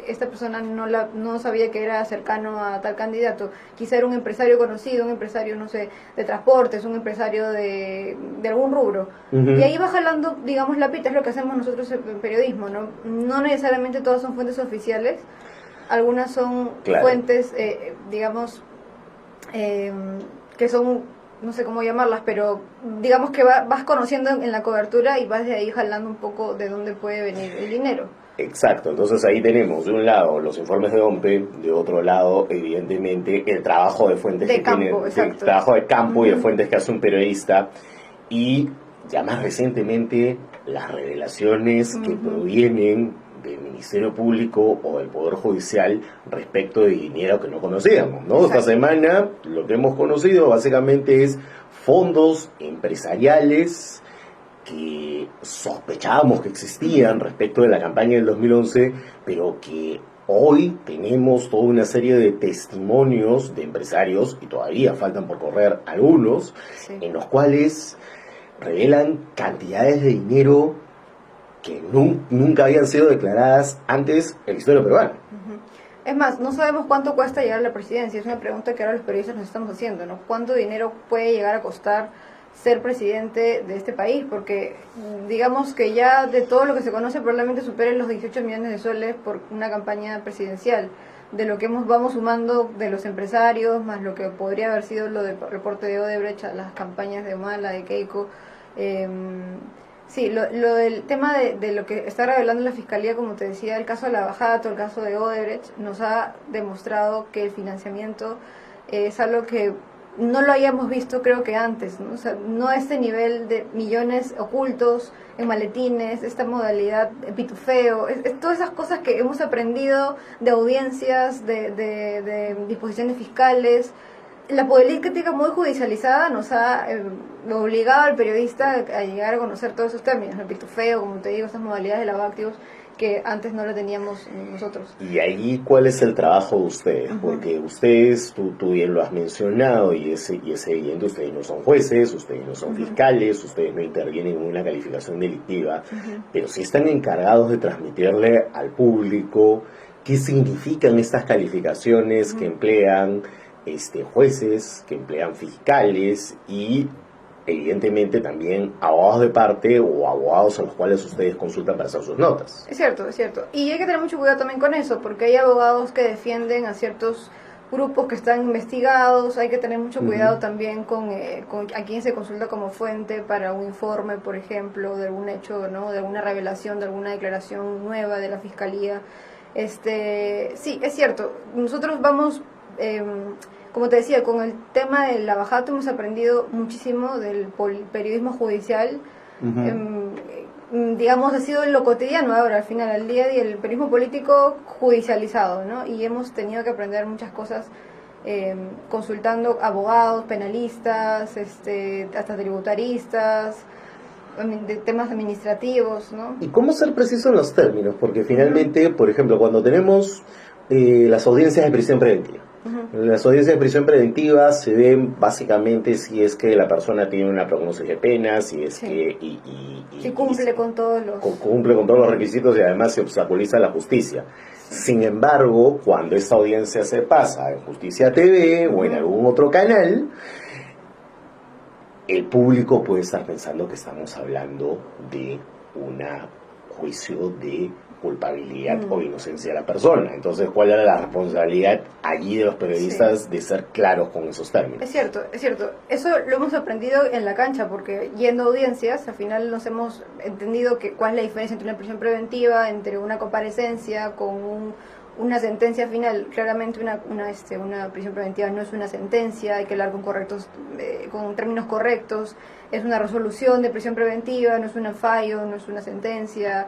esta persona no sabía que era cercano a tal candidato, quizá era un empresario conocido, un empresario, no sé, de transportes, un empresario de algún rubro, y ahí va jalando, digamos, la pita. Es lo que hacemos nosotros en periodismo, no necesariamente todas son fuentes oficiales, algunas son fuentes, digamos, que son, no sé cómo llamarlas, pero digamos que vas conociendo en la cobertura y vas de ahí jalando un poco de dónde puede venir el dinero. Exacto, entonces ahí tenemos de un lado los informes de OMPE, de otro lado evidentemente el trabajo de fuentes de campo, el trabajo de campo y de fuentes que hace un periodista, y ya más recientemente las revelaciones que provienen del Ministerio Público o del Poder Judicial respecto de dinero que no conocíamos, ¿no? Esta semana lo que hemos conocido básicamente es fondos empresariales que sospechábamos que existían respecto de la campaña del 2011, pero que hoy tenemos toda una serie de testimonios de empresarios, y todavía faltan por correr algunos, en los cuales revelan cantidades de dinero que nunca habían sido declaradas antes en la historia peruana. Es más, no sabemos cuánto cuesta llegar a la presidencia. Es una pregunta que ahora los periodistas nos estamos haciendo, ¿no? ¿Cuánto dinero puede llegar a costar ser presidente de este país? Porque digamos que ya de todo lo que se conoce probablemente superen los 18 millones de soles por una campaña presidencial. De lo que vamos sumando de los empresarios, más lo que podría haber sido lo del reporte de Odebrecht, las campañas de Humala, de Keiko. Sí, lo del tema de lo que está revelando la Fiscalía, como te decía, el caso de Lavajato, el caso de Odebrecht, nos ha demostrado que el financiamiento es algo que no lo hayamos visto, creo que antes, ¿no? O sea, no a este nivel de millones ocultos en maletines, esta modalidad de pitufeo, todas esas cosas que hemos aprendido de audiencias, de disposiciones fiscales. La política muy judicializada nos ha obligado al periodista a llegar a conocer todos esos términos, el pitufeo, como te digo, esas modalidades de lavado de activos que antes no la teníamos nosotros. Y ahí, ¿cuál es el trabajo de ustedes? Porque ustedes, tú bien lo has mencionado, y es evidente, ustedes no son jueces, ustedes no son fiscales, ustedes no intervienen en una calificación delictiva, pero sí están encargados de transmitirle al público qué significan estas calificaciones que emplean jueces, que emplean fiscales y evidentemente también abogados de parte o abogados a los cuales ustedes consultan para hacer sus notas. Es cierto. Y hay que tener mucho cuidado también con eso, porque hay abogados que defienden a ciertos grupos que están investigados. Hay que tener mucho cuidado también con a quién se consulta como fuente para un informe, por ejemplo, de algún hecho, ¿no? De alguna revelación, de alguna declaración nueva de la Fiscalía. Sí, es cierto. Nosotros vamos como te decía, con el tema del lavajato hemos aprendido muchísimo del periodismo judicial. Digamos, ha sido lo cotidiano ahora, al final, al día, y el periodismo político judicializado, ¿no? Y hemos tenido que aprender muchas cosas consultando abogados, penalistas, hasta tributaristas, de temas administrativos, ¿no? ¿Y cómo ser preciso en los términos? Porque finalmente, por ejemplo, cuando tenemos las audiencias de prisión preventiva, las audiencias de prisión preventiva se ven básicamente si es que la persona tiene una prognosis de pena, si es que si cumple con todos los cumple con todos los requisitos y además se obstaculiza la justicia. Sin embargo, cuando esta audiencia se pasa en Justicia TV o en algún otro canal, el público puede estar pensando que estamos hablando de un juicio de culpabilidad o inocencia de la persona. Entonces, ¿cuál era la responsabilidad allí de los periodistas de ser claros con esos términos? Es cierto. Eso lo hemos aprendido en la cancha, porque yendo a audiencias, al final nos hemos entendido cuál es la diferencia entre una prisión preventiva, entre una comparecencia con una sentencia final. Claramente una prisión preventiva no es una sentencia, hay que hablar con términos correctos. Es una resolución de prisión preventiva, no es un fallo, no es una sentencia.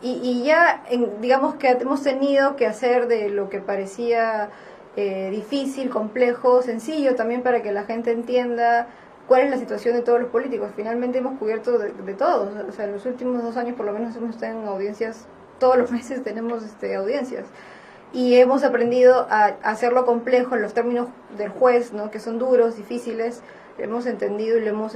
Y ya digamos que hemos tenido que hacer de lo que parecía difícil, complejo, sencillo también, para que la gente entienda cuál es la situación de todos los políticos. Finalmente hemos cubierto de todos. O sea, en los últimos 2 años por lo menos hemos estado en audiencias, todos los meses tenemos audiencias. Y hemos aprendido a hacerlo complejo en los términos del juez, ¿no? Que son duros, difíciles. Hemos entendido y lo hemos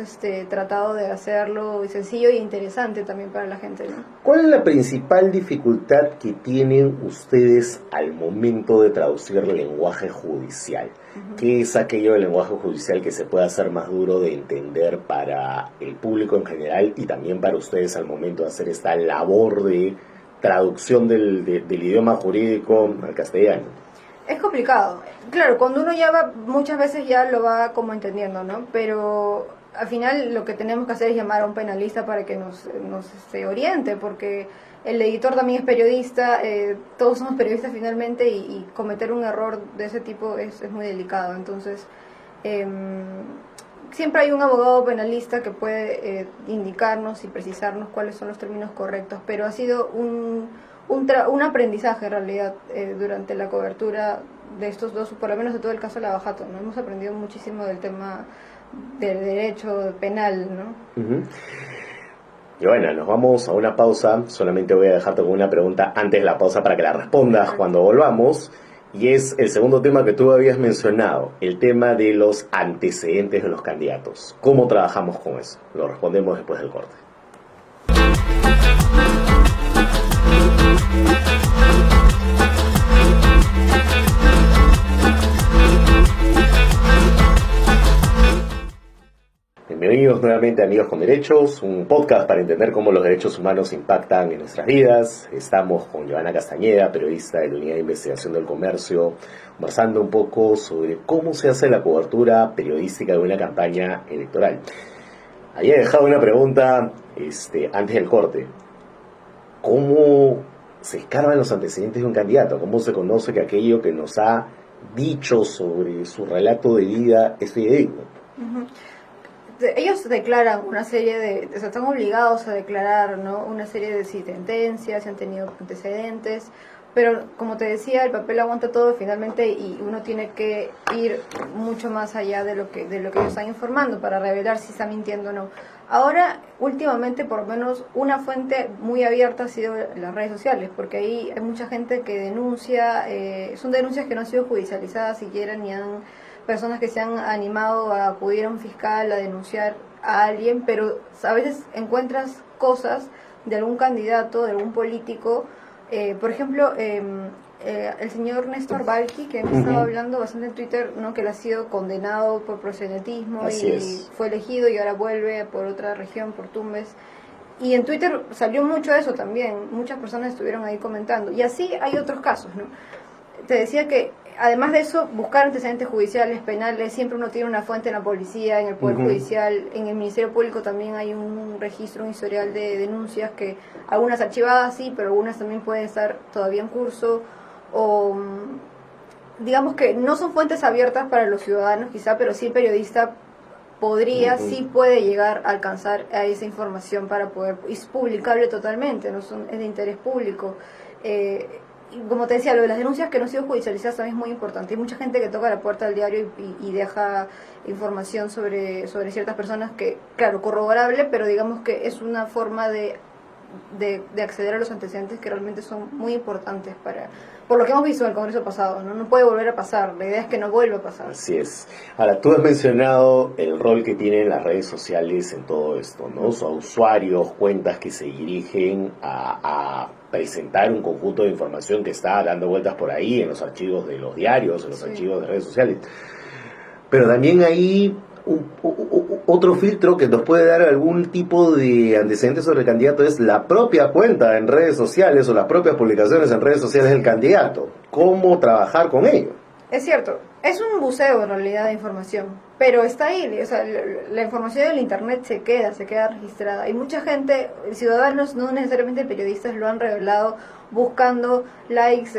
tratado de hacerlo sencillo e interesante también para la gente, ¿no? ¿Cuál es la principal dificultad que tienen ustedes al momento de traducir el lenguaje judicial? ¿Qué es aquello del lenguaje judicial que se puede hacer más duro de entender para el público en general y también para ustedes al momento de hacer esta labor de traducción del idioma jurídico al castellano? Es complicado. Claro, cuando uno ya va, muchas veces ya lo va como entendiendo, ¿no? Pero al final lo que tenemos que hacer es llamar a un penalista para que nos oriente, porque el editor también es periodista, todos somos periodistas finalmente, y cometer un error de ese tipo es muy delicado. Entonces, siempre hay un abogado penalista que puede indicarnos y precisarnos cuáles son los términos correctos, pero ha sido un aprendizaje en realidad durante la cobertura de estos dos, por lo menos de todo el caso de Lavajato, ¿no? Hemos aprendido muchísimo del tema del derecho penal, ¿no? Joana, nos vamos a una pausa. Solamente voy a dejarte con una pregunta antes de la pausa para que la respondas cuando volvamos, y es el segundo tema que tú habías mencionado, el tema de los antecedentes de los candidatos. ¿Cómo trabajamos con eso? Lo respondemos después del corte. Bienvenidos nuevamente a Amigos con Derechos, un podcast para entender cómo los derechos humanos impactan en nuestras vidas. Estamos con Joana Castañeda, periodista de la Unidad de Investigación del Comercio, conversando un poco sobre cómo se hace la cobertura periodística de una campaña electoral. Había dejado una pregunta antes del corte. ¿Cómo se escarban los antecedentes de un candidato? ¿Cómo se conoce que aquello que nos ha dicho sobre su relato de vida es fidedigno? Ellos declaran una serie o sea, están obligados a declarar, ¿no? Una serie de sentencias, si han tenido antecedentes, pero como te decía, el papel aguanta todo finalmente, y uno tiene que ir mucho más allá de lo que ellos están informando para revelar si está mintiendo o no. Ahora, últimamente, por lo menos una fuente muy abierta ha sido las redes sociales, porque ahí hay mucha gente que denuncia, son denuncias que no han sido judicializadas siquiera, ni personas que se han animado a acudir a un fiscal a denunciar a alguien, pero a veces encuentras cosas de algún candidato, de algún político. Por ejemplo, el señor Néstor Valqui, que me estaba hablando bastante en Twitter, ¿no? Que él ha sido condenado por proxenetismo y fue elegido y ahora vuelve por otra región, por Tumbes. Y en Twitter salió mucho eso también, muchas personas estuvieron ahí comentando. Y así hay otros casos, ¿no? Te decía que además de eso, buscar antecedentes judiciales, penales, siempre uno tiene una fuente en la policía, en el Poder Judicial, en el Ministerio Público también hay un registro, un historial de denuncias, que algunas archivadas sí, pero algunas también pueden estar todavía en curso, digamos que no son fuentes abiertas para los ciudadanos quizá, pero sí el periodista podría, sí puede llegar a alcanzar a esa información para poder, es publicable totalmente, no son, es de interés público. Y como te decía, lo de las denuncias que no han sido judicializadas también es muy importante. Hay mucha gente que toca la puerta del diario y deja información sobre ciertas personas que, claro, corroborable, pero digamos que es una forma de acceder a los antecedentes que realmente son muy importantes por lo que hemos visto en el Congreso pasado, no puede volver a pasar, la idea es que no vuelva a pasar. Así es. Ahora, tú has mencionado el rol que tienen las redes sociales en todo esto, ¿no? Son usuarios, cuentas que se dirigen a presentar un conjunto de información que está dando vueltas por ahí en los archivos de los diarios, en los archivos de redes sociales. Pero también hay otro filtro que nos puede dar algún tipo de antecedentes sobre el candidato es la propia cuenta en redes sociales o las propias publicaciones en redes sociales del candidato. ¿Cómo trabajar con ello? Es cierto, es un buceo en realidad de información, pero está ahí, o sea, la información del internet se queda registrada. Y mucha gente, ciudadanos, no necesariamente periodistas, lo han revelado buscando likes,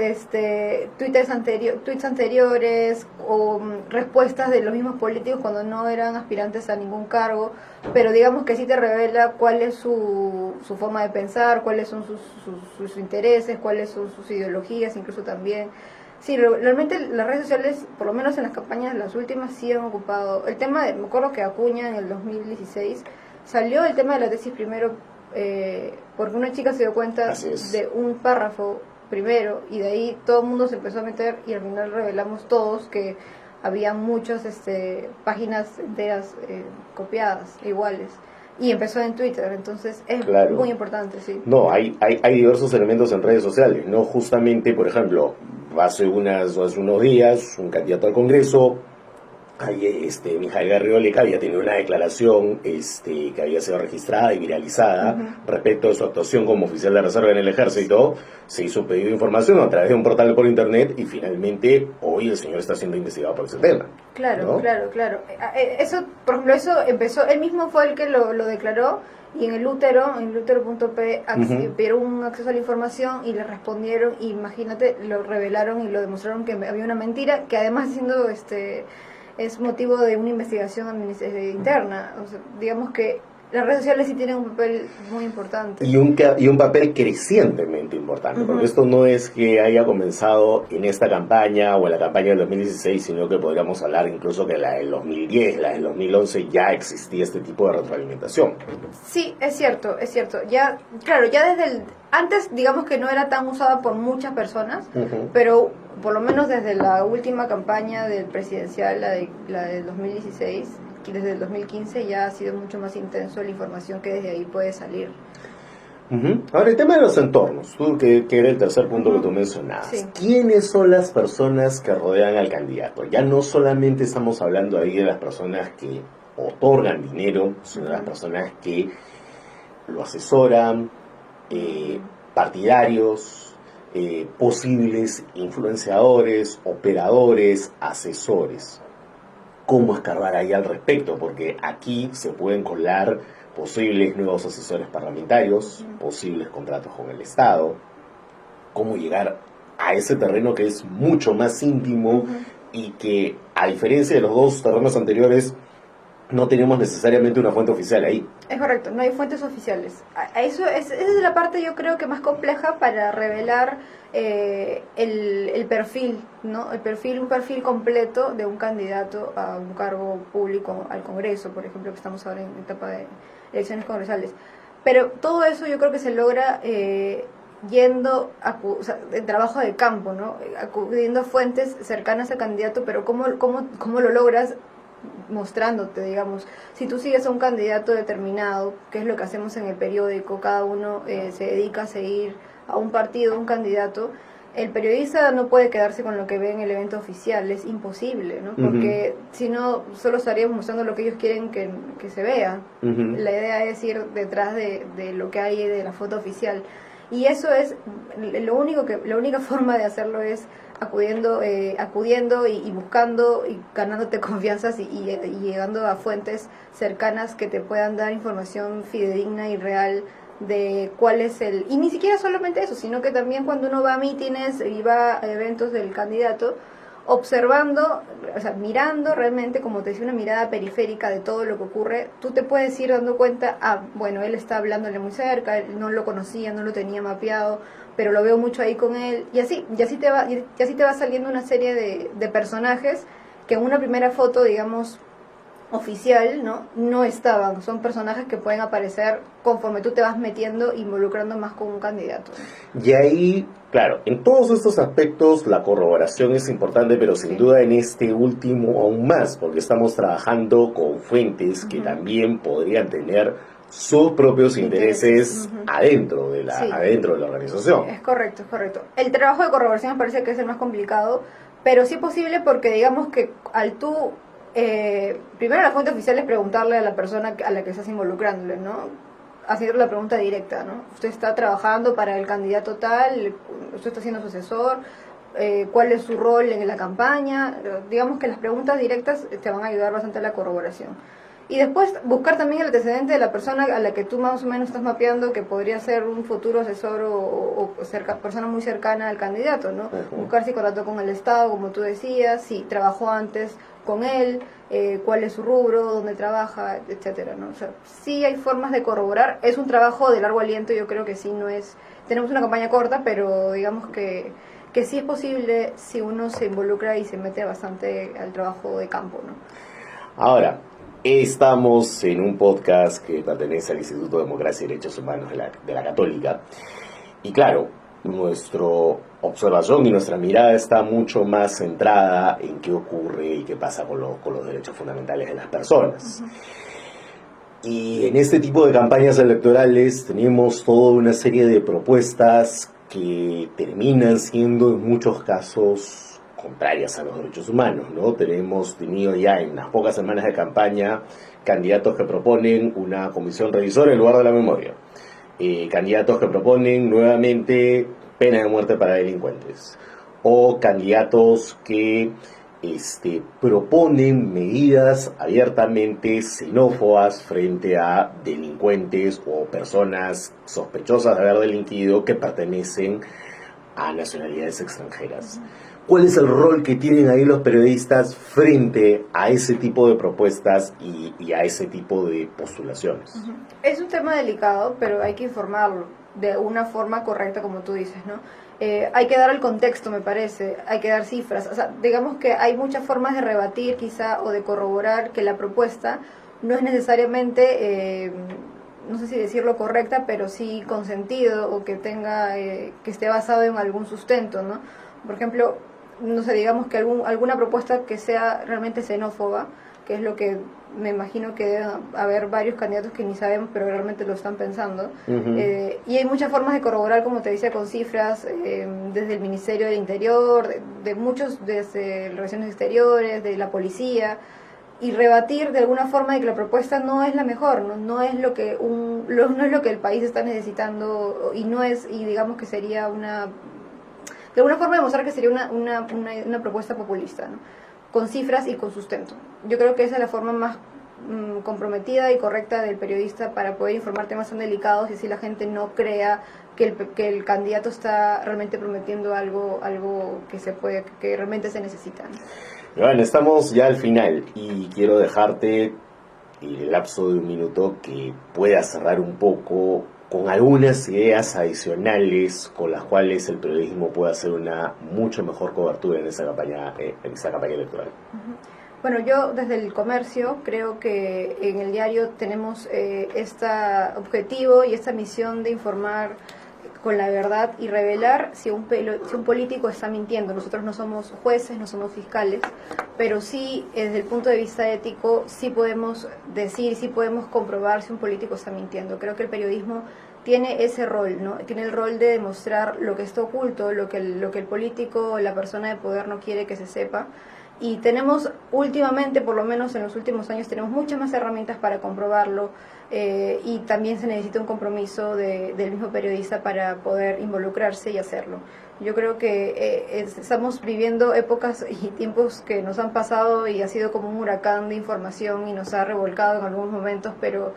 tweets anteriores o respuestas de los mismos políticos cuando no eran aspirantes a ningún cargo, pero digamos que sí te revela cuál es su forma de pensar, cuáles son sus intereses, cuáles son sus ideologías, incluso también. Sí, realmente las redes sociales, por lo menos en las campañas, las últimas, sí han ocupado el tema me acuerdo que Acuña en el 2016 salió el tema de la tesis primero, porque una chica se dio cuenta de un párrafo primero y de ahí todo el mundo se empezó a meter y al final revelamos todos que había muchas páginas enteras copiadas, iguales. Y empezó en Twitter, entonces es muy importante, sí. No, hay diversos elementos en redes sociales, ¿no? Justamente, por ejemplo, hace unos días, un candidato al Congreso, Mijael Garrigoleca había tenido una declaración que había sido registrada y viralizada respecto de su actuación como oficial de reserva en el Ejército. Se hizo un pedido de información a través de un portal por internet y finalmente hoy el señor está siendo investigado por ese tema. Claro, ¿no? claro. Eso, por ejemplo, eso empezó, él mismo fue el que lo declaró y en el útero, en utero.p, pidieron un acceso a la información y le respondieron, imagínate, lo revelaron y lo demostraron que había una mentira que además siendo es motivo de una investigación interna. O sea, digamos que las redes sociales sí tienen un papel muy importante. Y un papel crecientemente importante, porque esto no es que haya comenzado en esta campaña o en la campaña del 2016, sino que podríamos hablar incluso que la del 2010, la del 2011 ya existía este tipo de retroalimentación. Sí, es cierto. Ya desde antes digamos que no era tan usada por muchas personas, pero por lo menos desde la última campaña del presidencial, la del 2016, y desde el 2015 ya ha sido mucho más intenso la información que desde ahí puede salir. Ahora, el tema de los entornos, tú que era el tercer punto que tú mencionabas. Sí. ¿Quiénes son las personas que rodean al candidato? Ya no solamente estamos hablando ahí de las personas que otorgan dinero, sino de las personas que lo asesoran, partidarios, posibles influenciadores, operadores, asesores. ¿Cómo escarbar ahí al respecto? Porque aquí se pueden colar posibles nuevos asesores parlamentarios, posibles contratos con el Estado. ¿Cómo llegar a ese terreno que es mucho más íntimo y que, a diferencia de los dos terrenos anteriores, no tenemos necesariamente una fuente oficial ahí? Es correcto, no hay fuentes oficiales. Esa es la parte, yo creo, que más compleja para revelar el perfil, ¿no? Un perfil completo de un candidato a un cargo público, al Congreso, por ejemplo, que estamos ahora en etapa de elecciones congresales. Pero todo eso yo creo que se logra yendo el trabajo de campo, ¿no? Acudiendo a fuentes cercanas al candidato, pero ¿cómo lo logras? Mostrándote, digamos, si tú sigues a un candidato determinado, que es lo que hacemos en el periódico, cada uno se dedica a seguir a un partido, un candidato, el periodista no puede quedarse con lo que ve en el evento oficial, es imposible, ¿no? Porque si no, solo estaríamos mostrando lo que ellos quieren que se vea. La idea es ir detrás de lo que hay de la foto oficial. Y eso es, la única forma de hacerlo es acudiendo y buscando y ganándote confianzas y llegando a fuentes cercanas que te puedan dar información fidedigna y real de cuál es y ni siquiera solamente eso, sino que también cuando uno va a mítines y va a eventos del candidato, observando, o sea, mirando realmente, como te decía, una mirada periférica de todo lo que ocurre, tú te puedes ir dando cuenta, bueno, él está hablándole muy cerca, él no lo conocía, no lo tenía mapeado, pero lo veo mucho ahí con él, y así te va saliendo una serie de personajes que en una primera foto, digamos, oficial, no estaban, son personajes que pueden aparecer conforme tú te vas metiendo, involucrando más con un candidato. Y ahí, claro, en todos estos aspectos la corroboración es importante, pero sin duda en este último aún más, porque estamos trabajando con fuentes que también podrían tener sus propios intereses adentro de la organización. Es correcto. El trabajo de corroboración me parece que es el más complicado, pero sí es posible porque digamos que al tú primero la fuente oficial es preguntarle a la persona a la que estás involucrándole, ¿no? Haciendo la pregunta directa, ¿no? Usted está trabajando para el candidato tal, usted está siendo su asesor, cuál es su rol en la campaña. Digamos que las preguntas directas te van a ayudar bastante a la corroboración. Y después buscar también el antecedente de la persona a la que tú más o menos estás mapeando, que podría ser un futuro asesor o persona muy cercana al candidato, ¿no? Buscar si contactó con el Estado, como tú decías, si trabajó antes con él, cuál es su rubro, dónde trabaja, etcétera, ¿no? O sea, sí hay formas de corroborar. Es un trabajo de largo aliento, yo creo que sí, no es... Tenemos una campaña corta, pero digamos que sí es posible si uno se involucra y se mete bastante al trabajo de campo, ¿no? Ahora, estamos en un podcast que pertenece al Instituto de Democracia y Derechos Humanos de la Católica. Y claro, nuestra observación y nuestra mirada está mucho más centrada en qué ocurre y qué pasa con los derechos fundamentales de las personas. Y en este tipo de campañas electorales tenemos toda una serie de propuestas que terminan siendo en muchos casos contrarias a los derechos humanos, ¿no? Tenemos tenido ya en las pocas semanas de campaña candidatos que proponen una comisión revisora en lugar de la memoria, candidatos que proponen nuevamente pena de muerte para delincuentes, o candidatos que proponen medidas abiertamente xenófobas frente a delincuentes o personas sospechosas de haber delinquido que pertenecen a nacionalidades extranjeras. ¿Cuál es el rol que tienen ahí los periodistas frente a ese tipo de propuestas y a ese tipo de postulaciones? Es un tema delicado, pero hay que informarlo de una forma correcta, como tú dices, ¿no? Hay que dar el contexto, me parece, hay que dar cifras. O sea, digamos que hay muchas formas de rebatir quizá o de corroborar que la propuesta no es necesariamente, no sé si decirlo correcta, pero sí con sentido o que tenga, que esté basado en algún sustento, ¿no? Por ejemplo, no sé, digamos que alguna propuesta que sea realmente xenófoba, que es lo que me imagino que deben haber varios candidatos que ni sabemos, pero realmente lo están pensando. Y hay muchas formas de corroborar, como te decía, con cifras, desde el Ministerio del Interior, de muchos, desde Relaciones Exteriores, de la policía, y rebatir de alguna forma de que la propuesta no es la mejor, no es lo que no es lo que el país está necesitando, y digamos que sería de alguna forma demostrar que sería una propuesta populista, ¿no? Con cifras y con sustento. Yo creo que esa es la forma más comprometida y correcta del periodista para poder informar temas tan delicados y así la gente no crea que el candidato está realmente prometiendo algo que realmente se necesita, ¿no? Bueno, estamos ya al final y quiero dejarte en el lapso de un minuto que puedas cerrar un poco con algunas ideas adicionales con las cuales el periodismo puede hacer una mucho mejor cobertura en esta campaña electoral. Bueno, yo desde el comercio creo que en el diario tenemos este objetivo y esta misión de informar con la verdad y revelar si un político está mintiendo. Nosotros no somos jueces, no somos fiscales, pero sí desde el punto de vista ético sí podemos decir, sí podemos comprobar si un político está mintiendo. Creo que el periodismo tiene ese rol, ¿no? Tiene el rol de demostrar lo que está oculto, lo que el político, la persona de poder no quiere que se sepa. Y tenemos últimamente, por lo menos en los últimos años, tenemos muchas más herramientas para comprobarlo, y también se necesita un compromiso del mismo periodista para poder involucrarse y hacerlo. Yo creo que estamos viviendo épocas y tiempos que nos han pasado y ha sido como un huracán de información y nos ha revolcado en algunos momentos, pero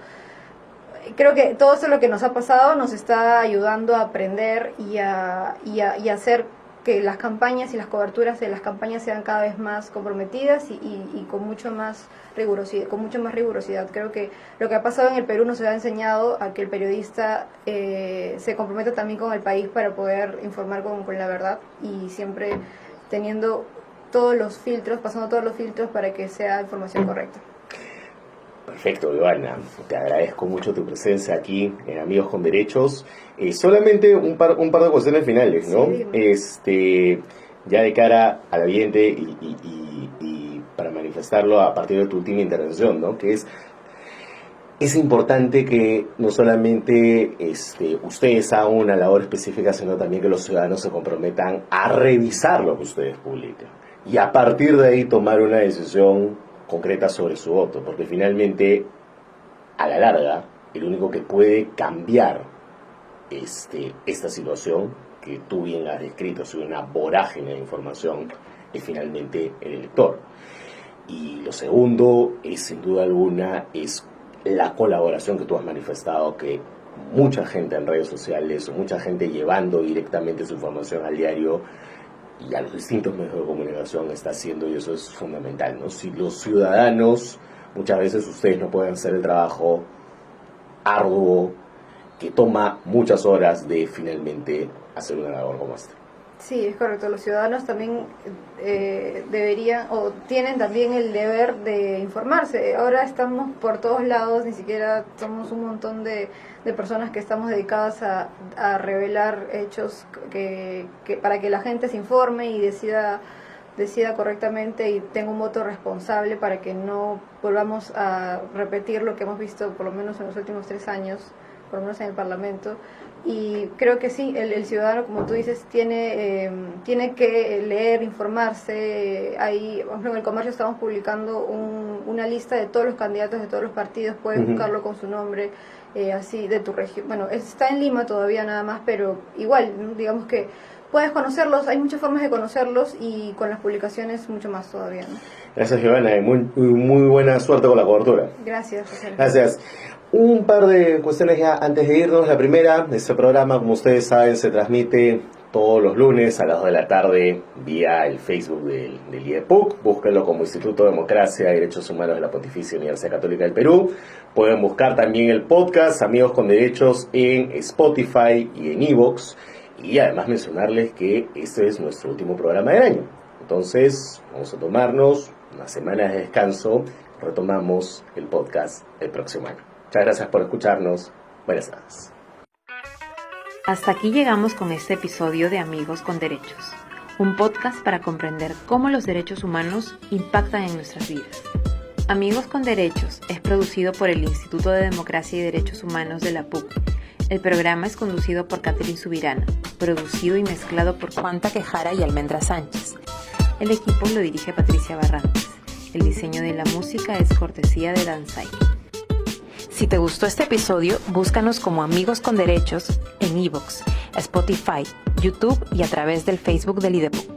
creo que todo eso lo que nos ha pasado nos está ayudando a aprender y a ser que las campañas y las coberturas de las campañas sean cada vez más comprometidas y con mucho más rigurosidad. Creo que lo que ha pasado en el Perú nos ha enseñado a que el periodista se comprometa también con el país para poder informar con la verdad y siempre teniendo pasando todos los filtros para que sea información correcta. Perfecto, Ivana. Te agradezco mucho tu presencia aquí en Amigos con Derechos. Solamente un par de cuestiones finales, ¿no? Sí, ya de cara al ambiente y para manifestarlo a partir de tu última intervención, ¿no? Que es importante que no solamente ustedes hagan una labor específica, sino también que los ciudadanos se comprometan a revisar lo que ustedes publican y a partir de ahí tomar una decisión concreta sobre su voto, porque finalmente, a la larga, el único que puede cambiar esta situación que tú bien has descrito, sobre una vorágine de información, es finalmente el elector. Y lo segundo es, sin duda alguna, es la colaboración que tú has manifestado, que mucha gente en redes sociales, o mucha gente llevando directamente su información al diario y a los distintos medios de comunicación está haciendo, y eso es fundamental, ¿no? Si los ciudadanos, muchas veces ustedes no pueden hacer el trabajo arduo que toma muchas horas de finalmente hacer una labor como esta. Sí, es correcto. Los ciudadanos también deberían o tienen también el deber de informarse. Ahora estamos por todos lados, ni siquiera somos un montón de personas que estamos dedicadas a revelar hechos que para que la gente se informe y decida correctamente y tenga un voto responsable para que no volvamos a repetir lo que hemos visto por lo menos en los últimos 3 años, por lo menos en el Parlamento. Y creo que sí, el ciudadano, como tú dices, tiene que leer, informarse. Ahí, por ejemplo, en El Comercio estamos publicando una lista de todos los candidatos de todos los partidos, puedes buscarlo con su nombre, así, de tu región. Bueno, está en Lima todavía nada más, pero igual, digamos que puedes conocerlos, hay muchas formas de conocerlos y con las publicaciones mucho más todavía, ¿no? Gracias, Giovanna, y muy buena suerte con la cobertura. Gracias, José. Gracias. Un par de cuestiones ya antes de irnos. La primera, este programa, como ustedes saben, se transmite todos los lunes a las 2 de la tarde vía el Facebook del IEPUC. Búsquenlo como Instituto de Democracia y Derechos Humanos de la Pontificia Universidad Católica del Perú. Pueden buscar también el podcast Amigos con Derechos en Spotify y en iVoox. Y además mencionarles que este es nuestro último programa del año. Entonces, vamos a tomarnos unas semanas de descanso. Retomamos el podcast el próximo año. Muchas gracias por escucharnos. Buenas tardes. Hasta aquí llegamos con este episodio de Amigos con Derechos, un podcast para comprender cómo los derechos humanos impactan en nuestras vidas. Amigos con Derechos es producido por el Instituto de Democracia y Derechos Humanos de la PUC. El programa es conducido por Catherine Subirana, producido y mezclado por Juan Taquejara y Almendra Sánchez. El equipo lo dirige Patricia Barrantes. El diseño de la música es cortesía de Danzai. Si te gustó este episodio, búscanos como Amigos con Derechos en iVoox, Spotify, YouTube y a través del Facebook del IDEPUC.